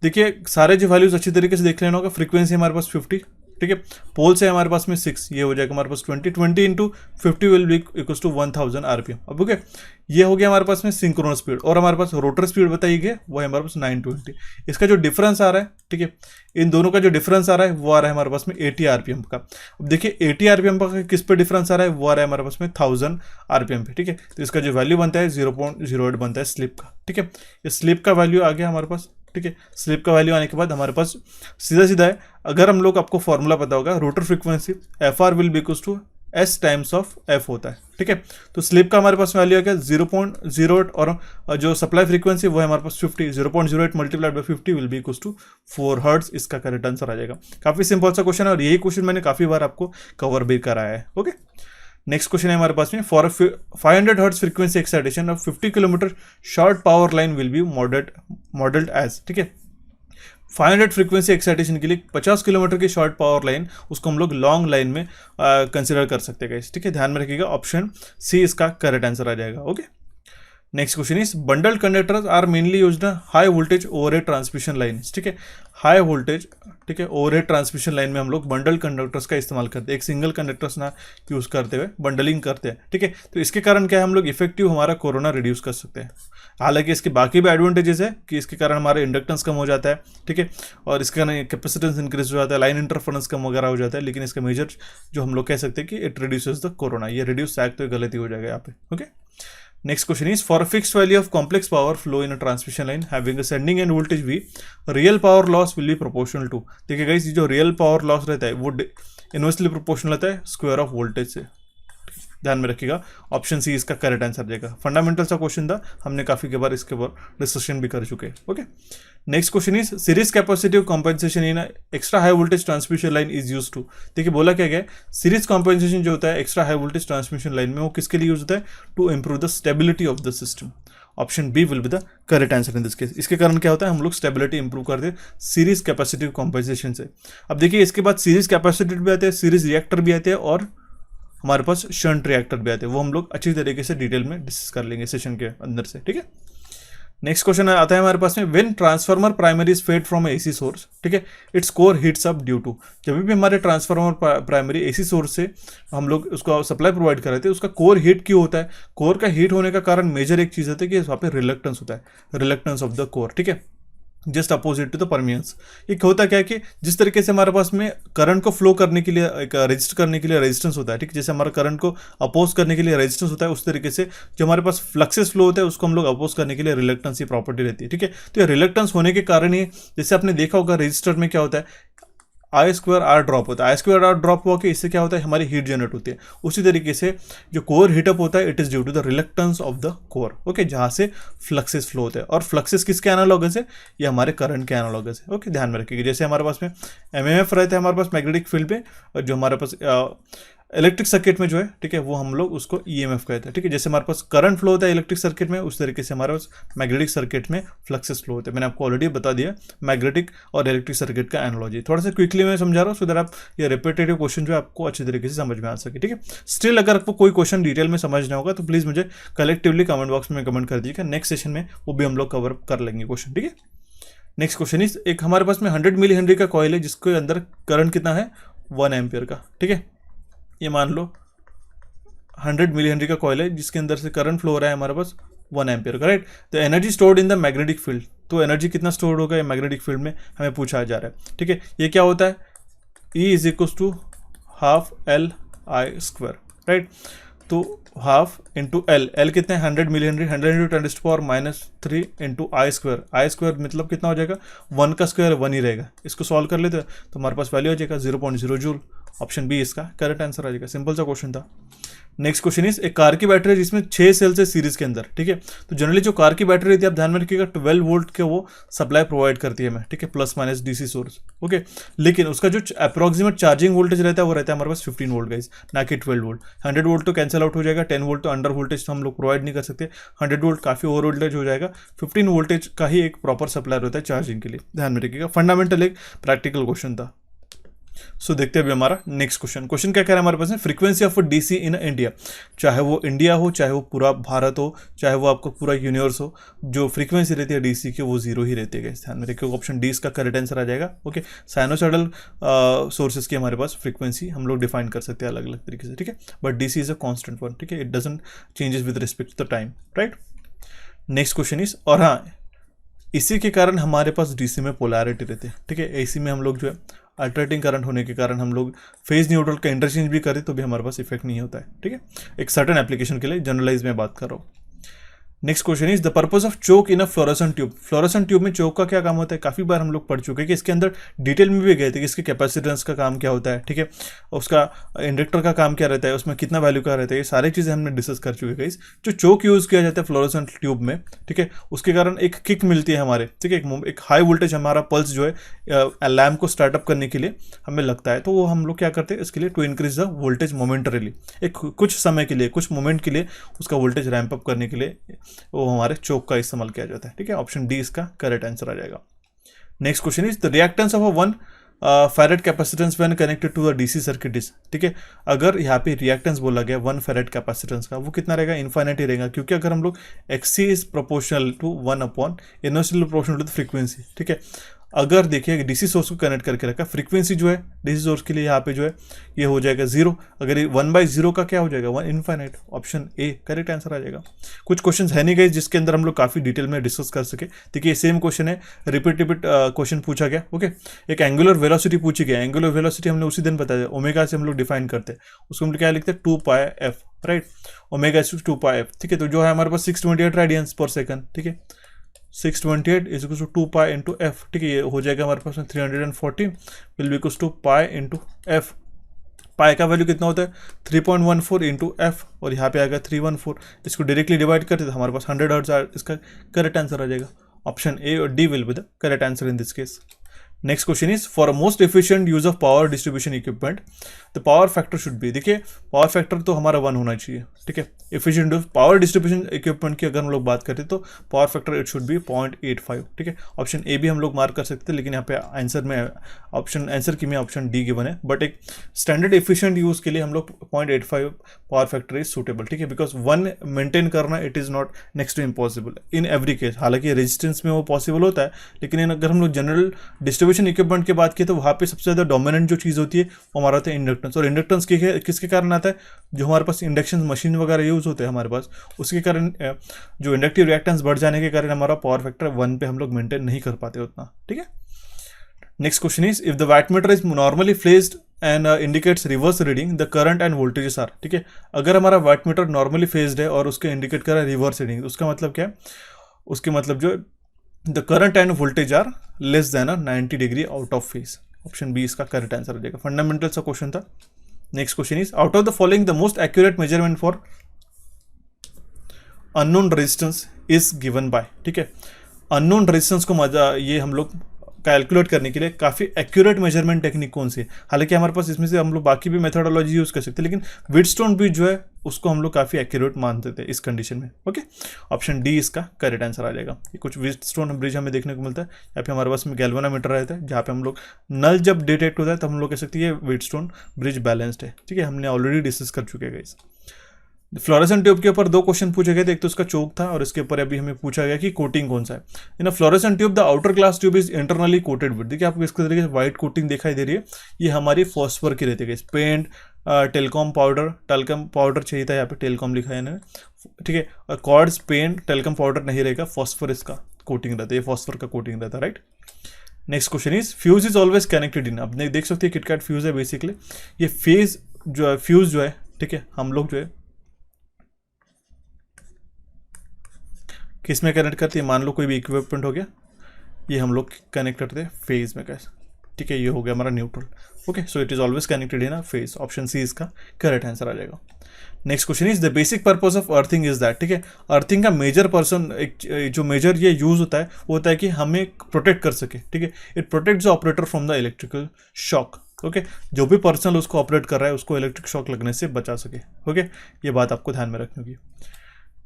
देखिए सारे जो वैल्यूज अच्छी तरीके से देख लेना होगा। फ्रीक्वेंसी हमारे पास 50, ठीक है, पोल्स है हमारे पास में 6, ये हो जाएगा हमारे पास 20 × 50 will be equals to 1000 RPM. अब ओके, ये हो गया हमारे पास में सिंक्रोनस स्पीड, और हमारे पास रोटर स्पीड बताई गई वो है हमारे पास 920। इसका जो डिफरेंस आ रहा है, ठीक है, इन दोनों का जो डिफरेंस आ रहा है वो आ रहा है हमारे पास में 80 आरपीएम का। अब देखिए 80 आरपीएम का किस पे डिफरेंस आ रहा है, वो आ रहा है हमारे पास में 1000 आरपीएम पे। ठीक है, तो इसका जो वैल्यू बनता है 0.08 बनता है स्लिप का। ठीक है, ये स्लिप का वैल्यू आ गया हमारे पास। ठीक है, स्लिप का वैल्यू आने के बाद हमारे पास सीधा है, अगर हम लोग, आपको फॉर्मूला पता होगा, rotor frequency FR will be equals to S times of F होता है। ठीक है, तो स्लिप का हमारे पास वैल्यू आ गया 0.08, और जो सप्लाई फ्रीक्वेंसी वो है हमारे पास 50, 0.08 multiplied by 50 will be equals to 4 hertz. इसका करेक्ट आंसर आ जाएगा। काफी सिंपल सा क्वेश्चन है और यही क्वेश्चन मैंने काफी बार आपको कवर भी कराया है। ओके, नेक्स्ट क्वेश्चन है हमारे पास में, for 500 hertz frequency excitation of 50 kilometre short power line will be modelled as. ठीक है, 500 फ्रीक्वेंसी एक्साइटेशन के लिए 50 किलोमीटर की शॉर्ट पावर लाइन, उसको हम लोग लॉन्ग लाइन में कंसिडर कर सकते हैं। ठीक है, ध्यान में रखिएगा, ऑप्शन सी इसका करेक्ट आंसर आ जाएगा। Okay, next question is, bundled conductors are mainly used high voltage overhead transmission line. ठीक है, हाई वोल्टेज, ठीक है, ओवरहेड ट्रांसमिशन लाइन में हम लोग बंडल कंडक्टर्स का इस्तेमाल करते हैं, एक सिंगल कंडक्टर्स ना यूज करते हुए बंडलिंग करते हैं। ठीक है, तो इसके कारण क्या है, हम लोग इफेक्टिव हमारा कोरोना रिड्यूस कर सकते हैं। हालांकि इसके बाकी भी एडवांटेजेस है कि इसके कारण हमारा इंडक्टेंस कम हो जाता है। ठीक है, और इसके कारण कैपेसिटेंस इंक्रीज हो जाता है, लाइन इंटरफेरेंस कम वगैरह हो जाता है। लेकिन इसका मेजर जो हम लोग कह सकते हैं कि इट रिड्यूसेस द कोरोना, ये रिड्यूस सैक तो गलती हो जाएगा यहाँ पे। Okay, next question is, for a fixed value of complex power flow in a transmission line having a sending end voltage V, real power loss will be proportional to. देखिए guys, जो real power loss रहता है वो inversely proportional रहता है square of voltage से। ध्यान में रखिएगा, ऑप्शन सी इसका करेक्ट आंसर रहेगा। फंडामेंटल सा क्वेश्चन था, हमने काफ़ी के बार इसके ऊपर डिस्कशन भी कर चुके हैं। Okay, next question is series capacitive compensation in extra high voltage transmission line is use to. देखिए बोला क्या गया, सीरीज कॉम्पेंसेशन जो होता है extra high voltage transmission line में, वो किसके लिए यूज होता है? To improve the stability of the system. Option B will be the correct answer in this case. इसके कारण क्या होता है, हम लोग स्टेबिलिटी इंप्रूव करते हैं सीरीज कैपेसिटिव कॉम्पेंसेशन से। अब देखिए इसके बाद सीरीज कैपेसिटर भी आते हैं, सीरीज रिएक्टर भी आते हैं, और हमारे पास शंट रिएक्टर भी आते हैं। वो हम लोग अच्छी तरीके से डिटेल में डिस्कस कर लेंगे सेशन के अंदर से, ठीक है। नेक्स्ट क्वेश्चन आता है हमारे पास में, when transformer primary is fed from AC source, ठीक है, its core heats up due to. जब भी हमारे ट्रांसफार्मर प्राइमरी एसी सोर्स से हम लोग उसको सप्लाई प्रोवाइड कर रहे थे, उसका कोर हीट क्यों होता है? कोर का हीट होने का कारण मेजर एक चीज़ होता है कि वहाँ पे रिलक्टेंस होता है, रिलक्टेंस ऑफ द कोर, ठीक है, just opposite to the permeance. ये होता क्या है कि जिस तरीके से हमारे पास में करंट को फ्लो करने के लिए एक रजिस्ट करने के लिए रेजिस्टेंस होता है, ठीक है, जैसे हमारा करंट को अपोज करने के लिए रेजिस्टेंस होता है, उस तरीके से जो हमारे पास फ्लक्सेस फ्लो होता है उसको हम लोग अपोज करने के लिए रिलक्टेंस की प्रॉपर्टी रहती है, ठीक है। तो ये रिलक्टेंस होने के कारण ही, जैसे आपने देखा होगा रजिस्टर में क्या होता है, आई स्क्वायर आर ड्रॉप होता है, आई स्क्वायर आर ड्रॉप हुआ कि इससे क्या होता है, हमारी हीट जनरेट होती है। उसी तरीके से जो कोर हीटअप होता है, it is due to the reluctance of the core, okay, जहां से फ्लक्सेस फ्लो होते हैं। और फ्लक्सेस किसके एनालॉगस है? ये हमारे करंट के एनालॉगस है, ओके, ध्यान में रखिएगा। जैसे हमारे पास में एमएमएफ रहता है हमारे पास मैग्नेटिक फील्ड पे, और जो हमारे पास इलेक्ट्रिक सर्किट में जो है, ठीक है, वो हम लोग उसको ईएमएफ कहते हैं, ठीक है। जैसे हमारे पास करंट फ्लो होता है इलेक्ट्रिक सर्किट में, उस तरीके से हमारे पास मैग्नेटिक सर्किट में फ्लक्सेस फ्लो होते हैं। मैंने आपको ऑलरेडी बता दिया मैग्नेटिक और इलेक्ट्रिक सर्किट का एनालॉजी। थोड़ा सा क्विकली मैं समझा रहा हूँ सो दैट आप ये रिपीटेटिव क्वेश्चन जो है आपको अच्छी तरीके से समझ में आ सके, ठीक है। स्टिल अगर आपको कोई क्वेश्चन डिटेल में समझना होगा तो प्लीज़ मुझे कलेक्टिवली कमेंट बॉक्स में कमेंट कर दीजिएगा, नेक्स्ट सेशन में वो भी हम लोग कवर कर लेंगे क्वेश्चन, ठीक है। नेक्स्ट क्वेश्चन इज, एक हमारे पास में 100 मिली हेनरी का कॉइल है जिसके अंदर करंट कितना है, 1 एम्पियर का, ठीक है। ये मान लो 100 मिली हेनरी का कॉइल है जिसके अंदर से करंट फ्लो हो रहा है हमारे पास 1 एम्पियर का, right. The energy stored in the magnetic field, तो एनर्जी कितना स्टोर होगा मैग्नेटिक फील्ड में हमें पूछा जा रहा है, ठीक है। ये क्या होता है, E is equals to half L I square, right. तो हाफ इंटू एल कितने हैं, 100 milli henry, 100 into 10⁻³ into I square मतलब कितना हो जाएगा, 1 का स्क्वायर 1 ही रहेगा। इसको सॉल्व कर लेते हैं तो हमारे पास वैल्यू हो जाएगा 0.0 जूल। ऑप्शन बी इसका करेक्ट आंसर आ जाएगा, सिंपल सा क्वेश्चन था। नेक्स्ट क्वेश्चन इज, एक कार की बैटरी है जिसमें 6 सेल्स है सीरीज के अंदर, ठीक है। तो जनरली जो कार की बैटरी रहती है आप ध्यान में रखिएगा 12 वोल्ट के वो सप्लाई प्रोवाइड करती है हमें, ठीक है, plus minus DC source, okay. लेकिन उसका जो अप्रोक्सीमेट चार्जिंग वोल्टेज रहता है वो रहता है हमारे पास 15 वोल्ट गाइस, ना कि 12 वोल्ट। 100 वोल्ट तो कैंसिल आउट हो जाएगा, 10 वोल्ट तो अंडर वोल्टेज तो हम लोग प्रोवाइड नहीं कर सकते, 100 वोल्ट काफ़ी ओवर वोल्टेज हो जाएगा, 15 वोल्टेज का ही एक प्रॉपर सप्लाई होता है चार्जिंग के लिए, ध्यान में रखिएगा। फंडामेंटल एक प्रैक्टिकल क्वेश्चन था। सो देखते हैं अभी हमारा नेक्स्ट क्वेश्चन क्या कह रहा है हमारे पास में, frequency of DC in India, चाहे वो इंडिया हो, चाहे वो पूरा भारत हो, चाहे वो आपको पूरा यूनिवर्स हो, जो फ्रीक्वेंसी रहती है डीसी की वो 0 ही रहती है, ध्यान में रखिए। ऑप्शन डी इसका करेक्ट आंसर आ जाएगा, ओके। साइनोसॉइडल सोर्सेज की हमारे पास फ्रीक्वेंसी हम लोग डिफाइन कर सकते हैं अलग अलग तरीके से, ठीक है, but DC is a constant one, ठीक है, it doesn't changes with respect to the time, right. Next question is, और हाँ इसी के कारण हमारे पास डीसी में पोलैरिटी रहती है, ठीक है। एसी में हम लोग जो है अल्टरनेटिंग करंट होने के कारण हम लोग फेज न्यूट्रल का इंटरचेंज भी करें तो भी हमारे पास इफेक्ट नहीं होता है, ठीक है, एक सर्टेन एप्लीकेशन के लिए, जनरलाइज में बात कर रहा हूँ। Next question is, the purpose of choke in a fluorescent tube, fluorescent tube में चोक का क्या काम होता है, काफ़ी बार हम लोग पढ़ चुके हैं कि इसके अंदर डिटेल में भी गए थे कि इसके कैपेसिटेंस का काम क्या होता है, ठीक है, उसका इंडक्टर का काम क्या रहता है, उसमें कितना वैल्यू का रहता है, ये सारी चीज़ें हमने डिस्कस कर चुके हैं। जो चोक यूज़ किया जाता है फ्लोरेसेंट ट्यूब में, ठीक है, उसके कारण एक किक मिलती है हमारे, ठीक है, एक हाई वोल्टेज हमारा पल्स जो है लैम्प को स्टार्टअप करने के लिए हमें लगता है, तो वो हम लोग क्या करते हैं इसके लिए, to increase the voltage momentarily, एक कुछ समय के लिए, कुछ मोमेंट के लिए उसका वोल्टेज रैंप अप करने के लिए वो हमारे चोक का इस्तेमाल किया जाता है, ठीक है। ऑप्शन डी इसका करेक्ट आंसर आ जाएगा। Next question is, the reactance of a 1 farad capacitance when connected to a DC circuit is, ठीक है। अगर यहाँ पे रिएक्टेंस बोला गया 1 फैरेड कैपेसिटेंस का, वो कितना रहेगा, इनफाइनाइट ही रहेगा, क्योंकि अगर हम लोग XC is proportional to 1 upon inversely proportional to the frequency, ठीक है। अगर देखिए डीसी सोर्स को कनेक्ट करके रखा, फ्रीक्वेंसी जो है डीसी सोर्स के लिए यहाँ पे जो है ये हो जाएगा 0, अगर ये 1/0 का क्या हो जाएगा, 1 infinite. Option A correct answer आ जाएगा। कुछ क्वेश्चन है नहीं गए जिसके अंदर हम लोग काफ़ी डिटेल में डिस्कस कर सके, देखिए सेम क्वेश्चन है, रिपीट क्वेश्चन पूछा गया, ओके। एक एंगुलर वेलोसिटी पूछी गई, एंगुलर वेलोसिटी हमने उसी दिन बताया, ओमेगा से हम लोग डिफाइन करते हैं, उसको हम लोग क्या लिखते हैं 2πf, right, omega is 2πf, ठीक है। तो जो है हमारे पास 628 रेडियंस पर सेकंड, ठीक है, 628 is equal to 2π into f, ठीक है, ये हो जाएगा हमारे पास में 340 will be equal to pi into f, pi का वैल्यू कितना होता है 3.14 इंटू एफ, और यहाँ पे आएगा 314, इसको डायरेक्टली डिवाइड करते तो हमारे पास 100 हर्ट्ज इसका करेक्ट आंसर आ जाएगा। ऑप्शन ए और D will be the correct answer in this case. Next question is for most efficient use of power distribution equipment the power factor should be, देखिए power factor तो हमारा 1 होना चाहिए, ठीक है। Efficient use power distribution equipment की अगर हम लोग बात करें तो power factor it should be 0.85, ठीक है। ऑप्शन ए भी हम लोग मार्क कर सकते हैं, लेकिन यहाँ पे आंसर की में ऑप्शन डी गिवन है, बट एक स्टैंडर्ड एफिशिएंट यूज के लिए हम लोग 0.85 पावर फैक्टर इज सूटेबल, ठीक है, बिकॉज 1 मेंटेन करना it is not next to impossible in every case. हालांकि रेजिस्टेंस में वो पॉसिबल होता है, लेकिन अगर हम लोग जनरल डिस्ट्रीब्यूशन इक्विपमेंट की बात की तो वहाँ पे सबसे ज़्यादा डोमिनेंट जो चीज़ होती है वो हमारा होता है इंडक्टेंस, और इंडक्टेंस किसके कारण आता है, जो हमारे पास इंडक्शन मशीन वगैरह यूज होते हैं हमारे पास, उसके कारण जो इंडक्टिव रिएक्टेंस बढ़ जाने के कारण हमारा पावर फैक्टर 1 पे हम लोग मेंटेन नहीं कर पाते उतना, ठीक है। Next question is if the wattmeter is normally placed and indicates reverse reading the current and voltages are, ठीक है। अगर हमारा वाटमीटर नॉर्मली फेस्ड है और उसके इंडिकेट कर रहा है रिवर्स रीडिंग, उसका मतलब क्या है, उसके मतलब जो the current and voltage are less than 90 degree out of phase. Option B इसका करेक्ट आंसर हो जाएगा। फंडामेंटल सा क्वेश्चन था। Next question is out of the following the most accurate measurement for unknown resistance is given by, ठीक है। Unknown resistance को ये हम लोग कैलकुलेट करने के लिए काफ़ी एक्यूरेट मेजरमेंट टेक्निक कौन सी है, हालांकि हमारे पास इसमें से हम लोग बाकी भी मेथोडोलॉजी यूज़ कर सकते हैं, लेकिन व्हीटस्टोन ब्रिज जो है उसको हम लोग काफ़ी एक्यूरेट मानते थे इस कंडीशन में, ओके। ऑप्शन डी इसका करेक्ट आंसर आ जाएगा। ये कुछ व्हीटस्टोन ब्रिज हमें देखने को मिलता है, या फिर हमारे पास में गैल्वेनोमीटर रहता है, जहाँ पे हम लोग नल जब डिटेक्ट होता है तब हम लोग कह सकते हैं ये व्हीटस्टोन ब्रिज बैलेंस्ड है, ठीक है। हमने ऑलरेडी डिस्कस कर चुके हैं गाइस। फ्लोरेसेंट ट्यूब के ऊपर 2 क्वेश्चन पूछे गए थे, एक तो उसका चोक था और इसके ऊपर अभी हमें पूछा गया कि कोटिंग कौन सा है। In a fluorescent tube the outer glass tube is internally coated with, देखिए आपको इसके तरीके से व्हाइट कोटिंग दिखाई दे रही है, ये हमारी फॉस्फर की रहती है। पेंट टेलकॉम पाउडर चाहिए था, यहाँ पे टेलकॉम लिखा है इन्होंने, ठीक है। और कॉर्ड्स पेंट टेलकॉम पाउडर नहीं रहेगा, फॉस्फर इसका कोटिंग रहता है, ये फॉस्फर का कोटिंग रहता है, right. Next question is fuse is always connected इन, अब देख सकते हैं किटकैट फ्यूज है बेसिकली, ये फेज जो है फ्यूज जो है, ठीक है, हम लोग जो है किस में कनेक्ट करते हैं, मान लो कोई भी इक्विपमेंट हो गया, ये हम लोग कनेक्ट करते हैं फेज में कैसे, ठीक है, ये हो गया हमारा neutral, okay. So it is always connected in a phase. Option C इसका करेक्ट आंसर आ जाएगा। Next question is the basic purpose of earthing is that, ठीक है। अर्थिंग का मेजर जो मेजर ये यूज होता है वो होता है कि हमें प्रोटेक्ट कर सके, ठीक है। It protect the operator from the electrical shock, okay. जो भी पर्सन उसको ऑपरेट कर रहा है उसको इलेक्ट्रिक शॉक लगने से बचा सके, ओके। ये बात आपको ध्यान में रखनी होगी।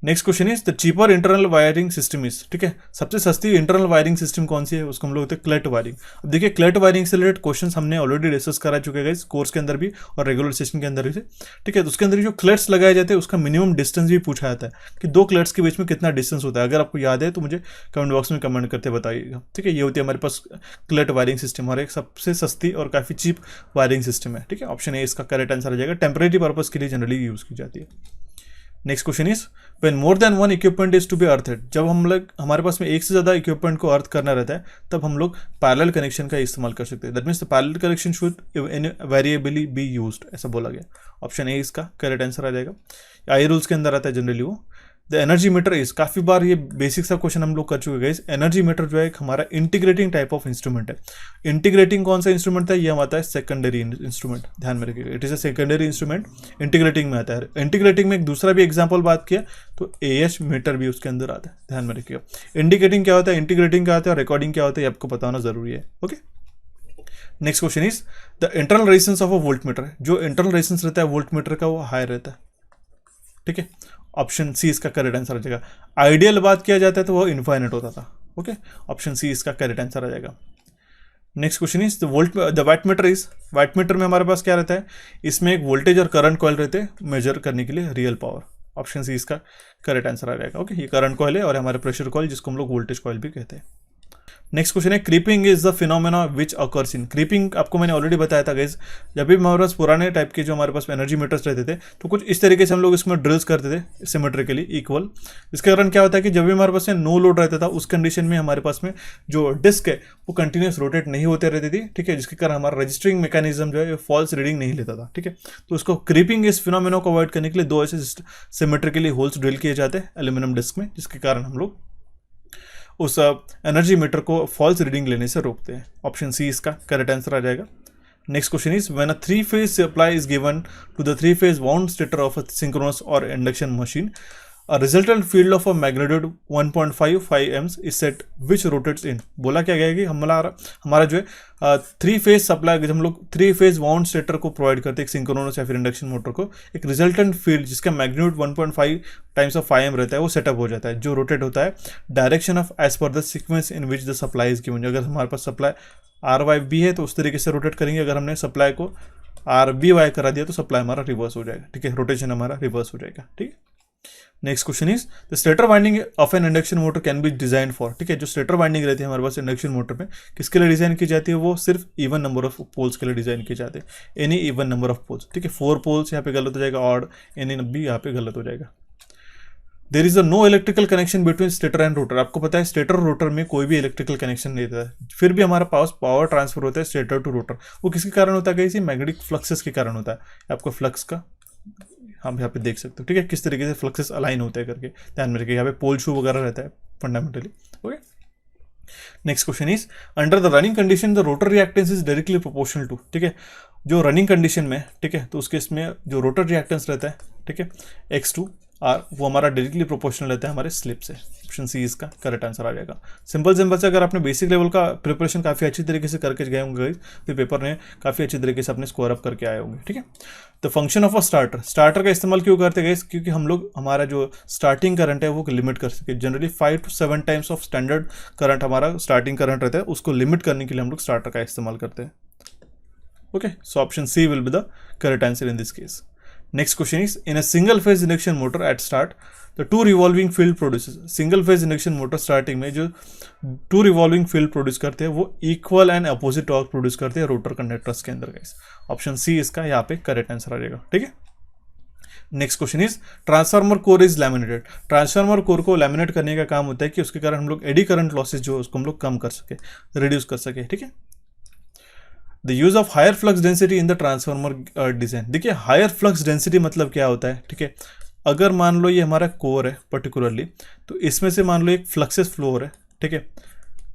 Next question is the cheaper internal wiring system is, ठीक है, सबसे सस्ती इंटरनल वायरिंग सिस्टम कौन सी है, उसको हम लोग होते हैं क्लेट वायरिंग। अब देखिए क्लेट वायरिंग से रिलेटेड क्वेश्चंस हमने ऑलरेडी डिस्कस करा चुके हैं इस कोर्स के अंदर भी और रेगुलर सेशन के अंदर भी, ठीक है। तो उसके अंदर जो क्लेट्स लगाए जाते हैं उसका मिनिमम डिस्टेंस भी पूछा जाता है कि 2 क्लेट्स के बीच में कितना डिस्टेंस होता है। अगर आपको याद है तो मुझे कमेंट बॉक्स में कमेंट करते बताइएगा, ठीक है। ये होती है हमारे पास क्लेट वायरिंग सिस्टम और एक सबसे सस्ती और काफ़ी चीप वायरिंग सिस्टम है, ठीक है। ऑप्शन ए इसका करेक्ट आंसर आ जाएगा। टेम्परेरी पर्पज के लिए जनरली यूज़ की जाती है। Next question is when more than 1 equipment is to be earthed, जब हम लोग हमारे पास में एक से ज़्यादा इक्विपमेंट को अर्थ करना रहता है तब हम लोग पैरेलल कनेक्शन का इस्तेमाल कर सकते हैं। That means the parallel connection should वेरिएबली be used, ऐसा बोला गया। ऑप्शन ए इसका करेक्ट आंसर आ जाएगा। आई रूल्स के अंदर आता है जनरली वो। द एनर्जी मीटर इज, काफ़ी बार ये बेसिक सा क्वेश्चन हम लोग कर चुके हैं। एनर्जी मीटर जो है एक हमारा इंटीग्रेटिंग टाइप ऑफ इंस्ट्रूमेंट है। इंटीग्रेटिंग कौन सा इंस्ट्रूमेंट था, ये हम आता है सेकेंडरी इंस्ट्रूमेंट, ध्यान में रखिएगा। It is a secondary instrument, integrating में आता है। इंटीग्रेटिंग में एक दूसरा भी एग्जाम्पल बात किया तो AH मीटर भी उसके अंदर आता है, ध्यान में रखिएगा। इंडिकेटिंग क्या होता है, इंटीग्रेटिंग क्या होता है और रिकॉर्डिंग क्या होता है, ये आपको पता होना जरूरी है, okay. Next question is the internal resistance of a volt meter, जो इंटरनल रेजिस्टेंस रहता है वोल्ट मीटर का वो हाई रहता है, ठीक है। ऑप्शन सी इसका करेक्ट आंसर आ जाएगा। आइडियल बात किया जाता है तो वो इनफाइनाइट होता था, ओके। ऑप्शन सी इसका करेक्ट आंसर आ जाएगा। Next question is the wattmeter is, wattmeter में हमारे पास क्या रहता है, इसमें एक वोल्टेज और करंट कॉइल रहते हैं मेजर करने के लिए रियल पावर। ऑप्शन सी इसका करेक्ट आंसर आ जाएगा, ओके। ये करंट कॉइल है और हमारे प्रेशर कॉइल जिसको हम लोग वोल्टेज कॉइल भी कहते हैं। नेक्स्ट क्वेश्चन है creeping is the phenomena which occurs in. Creeping आपको मैंने ऑलरेडी बताया था गाइस, जब भी हमारे पास पुराने टाइप के जो हमारे पास एनर्जी मीटर्स रहते थे तो कुछ इस तरीके से हम लोग इसमें ड्रिल्स करते थे सिमेट्रिकली इक्वल। इसके कारण क्या होता है कि जब भी हमारे पास नो लोड रहता था उस कंडीशन में हमारे पास में जो डिस्क है वो कंटिन्यूस रोटेट नहीं होते रहती थी, ठीक है, जिसके कारण हमारा रजिस्टरिंग मैकेनिज्म जो है फॉल्स रीडिंग नहीं लेता था, ठीक है। तो उसको क्रीपिंग इस फिनोमेना को अवॉइड करने के लिए 2 ऐसे सिमेट्रिकली होल्स ड्रिल किए जाते हैं एल्यूमिनियम डिस्क में, जिसके कारण हम लोग उस एनर्जी मीटर को फॉल्स रीडिंग लेने से रोकते हैं। ऑप्शन सी इसका करेक्ट आंसर आ जाएगा। Next question is when a 3-phase supply is given to the 3-phase wound stator of a synchronous or induction machine, a resultant field of a magnitude 1.55 amps is set which rotates in. बोला क्या गया है कि हमारा जो है 3-phase supply, हम लोग 3-phase वाउंड स्टेटर को प्रोवाइड करते हैं एक सिंक्रोनस या फिर इंडक्शन मोटर को, एक रिजल्टेंट फील्ड जिसका मैग्नीट्यूड 1.5 टाइम्स ऑफ 5 रहता है वो सेटअप हो जाता है, जो रोटेट होता है direction of as per the sequence in which the supply is given. अगर हमारे पास सप्लाई RYB है तो उस तरीके से रोटेट करेंगे. अगर हमने सप्लाई को RBY करा दिया तो सप्लाई हमारा रिवर्स हो जाएगा. ठीक है, रोटेशन हमारा रिवर्स हो जाएगा. ठीक है. Next question is the stator winding of N induction motor can B design for. ठीक है, जो स्टेटर वाइंडिंग रहती है हमारे पास इंडक्शन मोटर में, किसके लिए डिजाइन की जाती है? वो सिर्फ इवन नंबर ऑफ पोल्स के लिए डिजाइन की जाती है. Any even number of poles. ठीक है, 4 पोल्स यहाँ पे गलत हो जाएगा, ऑड एनी भी यहाँ पे गलत हो जाएगा. There is a no electrical connection between stator and rotor. आपको पता है स्टेटर और रोटर में कोई भी इलेक्ट्रिकल कनेक्शन नहीं रहता है, फिर भी हमारा पास पावर ट्रांसफर होता है स्टेटर टू रोटर. वो किसके कारण होता है? इसी मैग्नेटिक फ्लक्सेस के कारण होता है. आपको फ्लक्स का हम यहाँ पे देख सकते हो. ठीक है, किस तरीके से फ्लक्सेस अलाइन होते हैं करके ध्यान में रखिए. यहाँ पे पोल शू वगैरह रहता है fundamentally. Okay. Next question is under the running condition the rotor reactance is directly proportional to. ठीक है, जो रनिंग कंडीशन में, ठीक है, तो उसके इसमें जो रोटर रिएक्टेंस रहता है, ठीक है, X2 R, वो हमारा डायरेक्टली प्रोपोर्शनल रहता है हमारे स्लिप से. ऑप्शन सी इसका करेक्ट आंसर आ जाएगा. सिंपल से अगर आपने बेसिक लेवल का प्रिपरेशन काफ़ी अच्छी तरीके से करके गए होंगे फिर पेपर में काफ़ी अच्छी तरीके से अपने स्कोर अप करके आए होंगे. ठीक है, तो फंक्शन ऑफ अ स्टार्टर का इस्तेमाल क्यों करते गए? क्योंकि हम लोग हमारा जो स्टार्टिंग करंट है वो लिमिट कर सके. Generally 5 to 7 times of standard current हमारा स्टार्टिंग करंट रहता है, उसको लिमिट करने के लिए हम लोग स्टार्टर का इस्तेमाल करते हैं. Okay, so option C will be the correct answer in this case. Next question is in a single phase induction motor at start the 2 revolving field produces. Single phase induction motor starting में जो 2 revolving field produce करते हैं वो equal and opposite torque produce करते हैं rotor conductors के अंदर. Guys option C इसका यहाँ पे करेक्ट आंसर आ जाएगा. ठीक है. Next question is transformer core is laminated. Transformer core को लैमिनेट करने का काम होता है कि उसके कारण हम लोग एडी करंट लॉसेज जो उसको हम लोग कम कर सके, रिड्यूस कर सके. ठीक है. The use of higher flux density in the transformer design. देखिए हायर फ्लक्स डेंसिटी मतलब क्या होता है? ठीक है, अगर मान लो ये हमारा कोर है पर्टिकुलरली, तो इसमें से मान लो एक फ्लक्सेस फ्लो हो रहा है. ठीक है,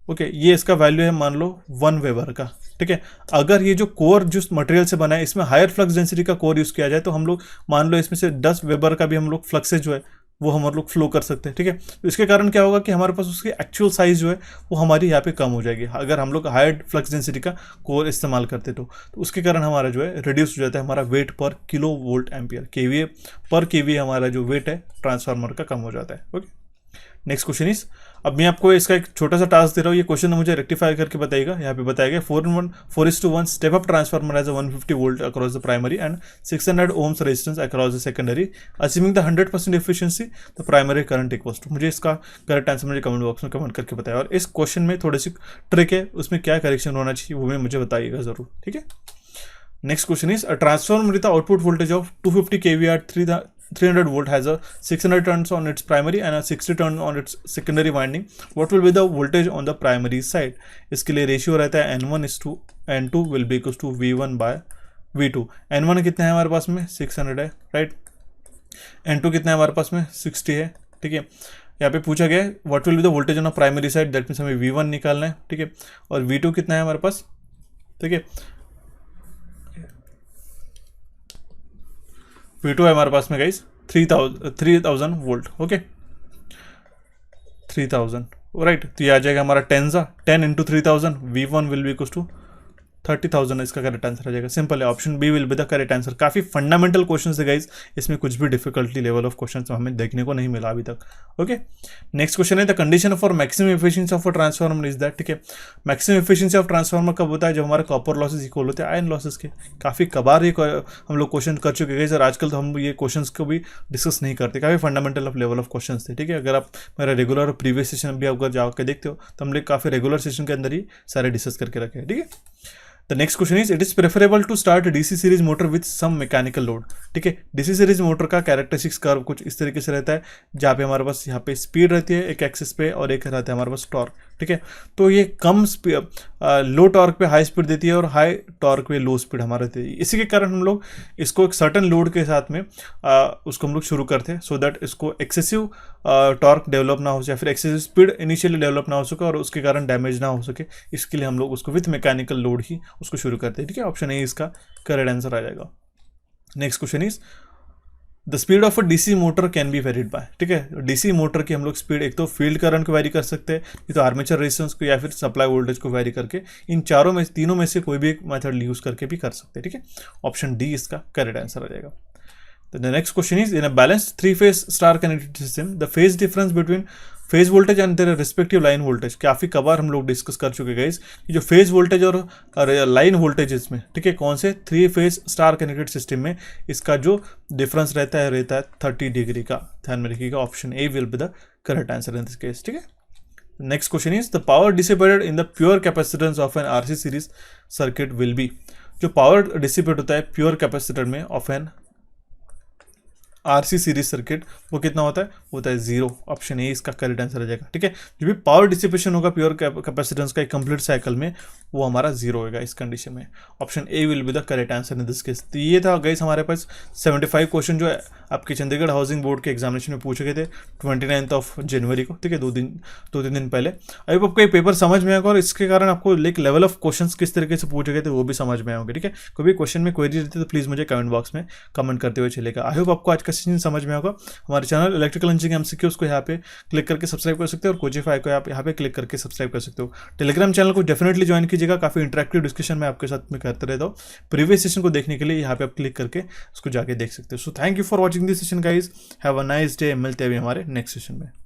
ओके, ये इसका वैल्यू है मान लो 1 वेबर का. ठीक है, अगर ये जो कोर जिस मटेरियल से बना है इसमें हायर फ्लक्स डेंसिटी का कोर यूज किया जाए तो हम लोग मान लो इसमें से 10 वेबर का भी हम लोग फ्लक्सेस जो है वो हम लोग फ्लो कर सकते हैं. ठीक है, तो इसके कारण क्या होगा कि हमारे पास उसकी एक्चुअल साइज जो है वो हमारी यहाँ पे कम हो जाएगी अगर हम लोग हायर फ्लक्स डेंसिटी का कोर इस्तेमाल करते तो उसके कारण हमारा जो है रिड्यूस हो जाता है हमारा वेट पर किलो वोल्ट एम्पियर. केवीए पर केवीए हमारा जो वेट है ट्रांसफार्मर का कम हो जाता है. ओके. नेक्स्ट क्वेश्चन इज, अब मैं आपको इसका एक छोटा सा टास्क दे रहा हूँ, ये क्वेश्चन मुझे रेक्टिफाई करके बताइएगा. यहाँ पे बताया गया 4:1 step up transformer as 150 volt across the primary and 600 ohms resistance across the secondary assuming the 100% efficiency the primary current equals to. मुझे इसका करेक्ट आंसर मुझे कमेंट बॉक्स में कमेंट करके बताया. और इस क्वेश्चन में थोड़ी सी ट्रिक है, उसमें क्या करेक्शन होना चाहिए वो भी मुझे बताइएगा जरूर. ठीक है. Next question is a transformer with output voltage of 250 kVA at 300 volt has a 600 turns on its primary and a 60 turn on its secondary winding. What will be the voltage on the primary side? इसके लिए ratio रहता है N1:N2 will be equals to V1/V2. N1 कितना है हमारे पास में 600 है, राइट. N2 कितना है हमारे पास में 60 है. ठीक है, यहाँ पे पूछा गया है what will be the voltage on a primary side, that means हमें V1 निकालना है. ठीक है, और V2 कितना है हमारे पास. ठीक है, V2 है हमारे पास में गाइस 3000 वोल्ट. Okay, 3000 right. तो ये आ जाएगा हमारा 10 into 3000. V1 will be equal to 30,000 इसका करेक्ट आंसर आ जाएगा. सिंपल है, option B will be the correct answer. काफी फंडामेंटल क्वेश्चन है गाइस, इसमें कुछ भी डिफिकल्टी लेवल ऑफ क्वेश्चन हमें देखने को नहीं मिला अभी तक. ओके. नेक्स्ट क्वेश्चन है the condition for maximum efficiency of a transformer is that. ठीक है, मैक्सिमम एफिशिएंसी ऑफ ट्रांसफार्मर कब होता है? जब हमारे कॉपर लॉसेस इक्वल होते हैं आयरन लॉसेस के. काफी कबार ये हम लोग क्वेश्चन कर चुके हैं सर, आजकल तो हम ये क्वेश्चन को भी डिस्कस नहीं करते. काफी fundamental of level of question थे. ठीक है, अगर आप मेरा रेगुलर प्रीवियस सेशन भी अगर जाकर देखते हो तो हम लोग काफी रेगुलर सेशन के अंदर ही सारे डिस्कस करके रखे हैं. ठीक है. The next question is it is preferable to start DC series motor with some mechanical load. ठीक है, डीसी सीरीज मोटर का कैरेक्टरिस्टिक्स कर्व कुछ इस तरीके से रहता है जहाँ पे हमारे पास यहाँ पे स्पीड रहती है एक एक्सिस पे और एक रहता है हमारे पास टॉर्क. ठीक है। तो ये कम लो टॉर्क पे हाई स्पीड देती है और हाई टॉर्क पे लो स्पीड हमारा देती है। इसी के कारण हम लोग इसको एक सर्टन लोड के साथ में उसको हम लोग शुरू करते हैं, सो दैट इसको एक्सेसिव टॉर्क डेवलप ना हो या फिर एक्सेसिव स्पीड इनिशियली डेवलप ना हो सके और उसके कारण डैमेज ना हो सके। इसके लिए हम लोग उसको विथ मैकेनिकल लोड ही उसको शुरू करते हैं, ठीक है। ऑप्शन ए इसका करेक्ट आंसर आ जाएगा। Next question is the speed of a DC motor can be varied by, ठीक है। डीसी मोटर की हम लोग स्पीड एक तो फील्ड करंट को वेरी कर सकते हैं, नहीं तो आर्मेचर रेजिस्टेंस को या फिर सप्लाई वोल्टेज को वेरी करके, इन तीनों में से कोई भी एक मेथड यूज करके भी कर सकते हैं, ठीक है। ऑप्शन डी इसका करेक्ट आंसर आ जाएगा। The next question is, in a balanced three-phase star connected system, the phase difference between phase voltage and their respective line voltage, काफ़ी कबार हम लोग डिस्कस कर चुके हैं कि जो फेज वोल्टेज और लाइन वोल्टेज में, ठीक है, कौन से three phase star connected system में इसका जो डिफरेंस रहता है 30 डिग्री का। ध्यान में रखिएगा, option A will be the correct answer in this case, ठीक है। Next question is the power dissipated in the pure capacitance of an RC series circuit will be, जो पावर डिसिपेट होता है प्योर कैपेसिटर में of an RC series circuit, वो कितना होता है 0। ऑप्शन ए इसका करेक्ट आंसर आ जाएगा, ठीक है। जो भी पावर डिसिपेशन होगा प्योर कैपेसिटेंस का एक कंप्लीट साइकिल में, वो हमारा 0 होगा इस कंडीशन में। Option A will be the correct answer in this case. तो ये था गाइस हमारे पास 75 क्वेश्चन जो है आपके चंडीगढ़ हाउसिंग बोर्ड के एग्जामिनेशन में पूछे गए थे 29 जनवरी को, ठीक है, 2-3 दिन पहले। अभी आपको ये पेपर समझ में आएगा और इसके कारण आपको लाइक लेवल ऑफ क्वेश्चंस किस तरीके से पूछे गए थे वो भी समझ में आएंगे, ठीक है। कोई भी क्वेश्चन में क्वेरी रहती है तो प्लीज़ मुझे कमेंट बॉक्स में कमेंट करते हुए चलेगा। आई होप आपको आज का सेशन समझ में होगा। हमारे चैनल इलेक्ट्रिकल इंजीनियरिंग एमसीक्यूज को यहाँ पे क्लिक करके सब्सक्राइब कर सकते हो और कोजीफाई को आप यहाँ पे क्लिक करके सब्सक्राइब कर सकते हो। टेलीग्राम चैनल को डेफिनेटली ज्वाइन कीजिएगा, काफ़ी इंटरेक्टिव डिस्कशन मैं आपके साथ में करते रहता हूँ। प्रीवियस सेशन को देखने के लिए यहाँ पे आप क्लिक करके उसको जाके देख सकते हो। So thank you for watching this session guys, have a nice day. मिलते हैं अभी हमारे नेक्स्ट सेशन में।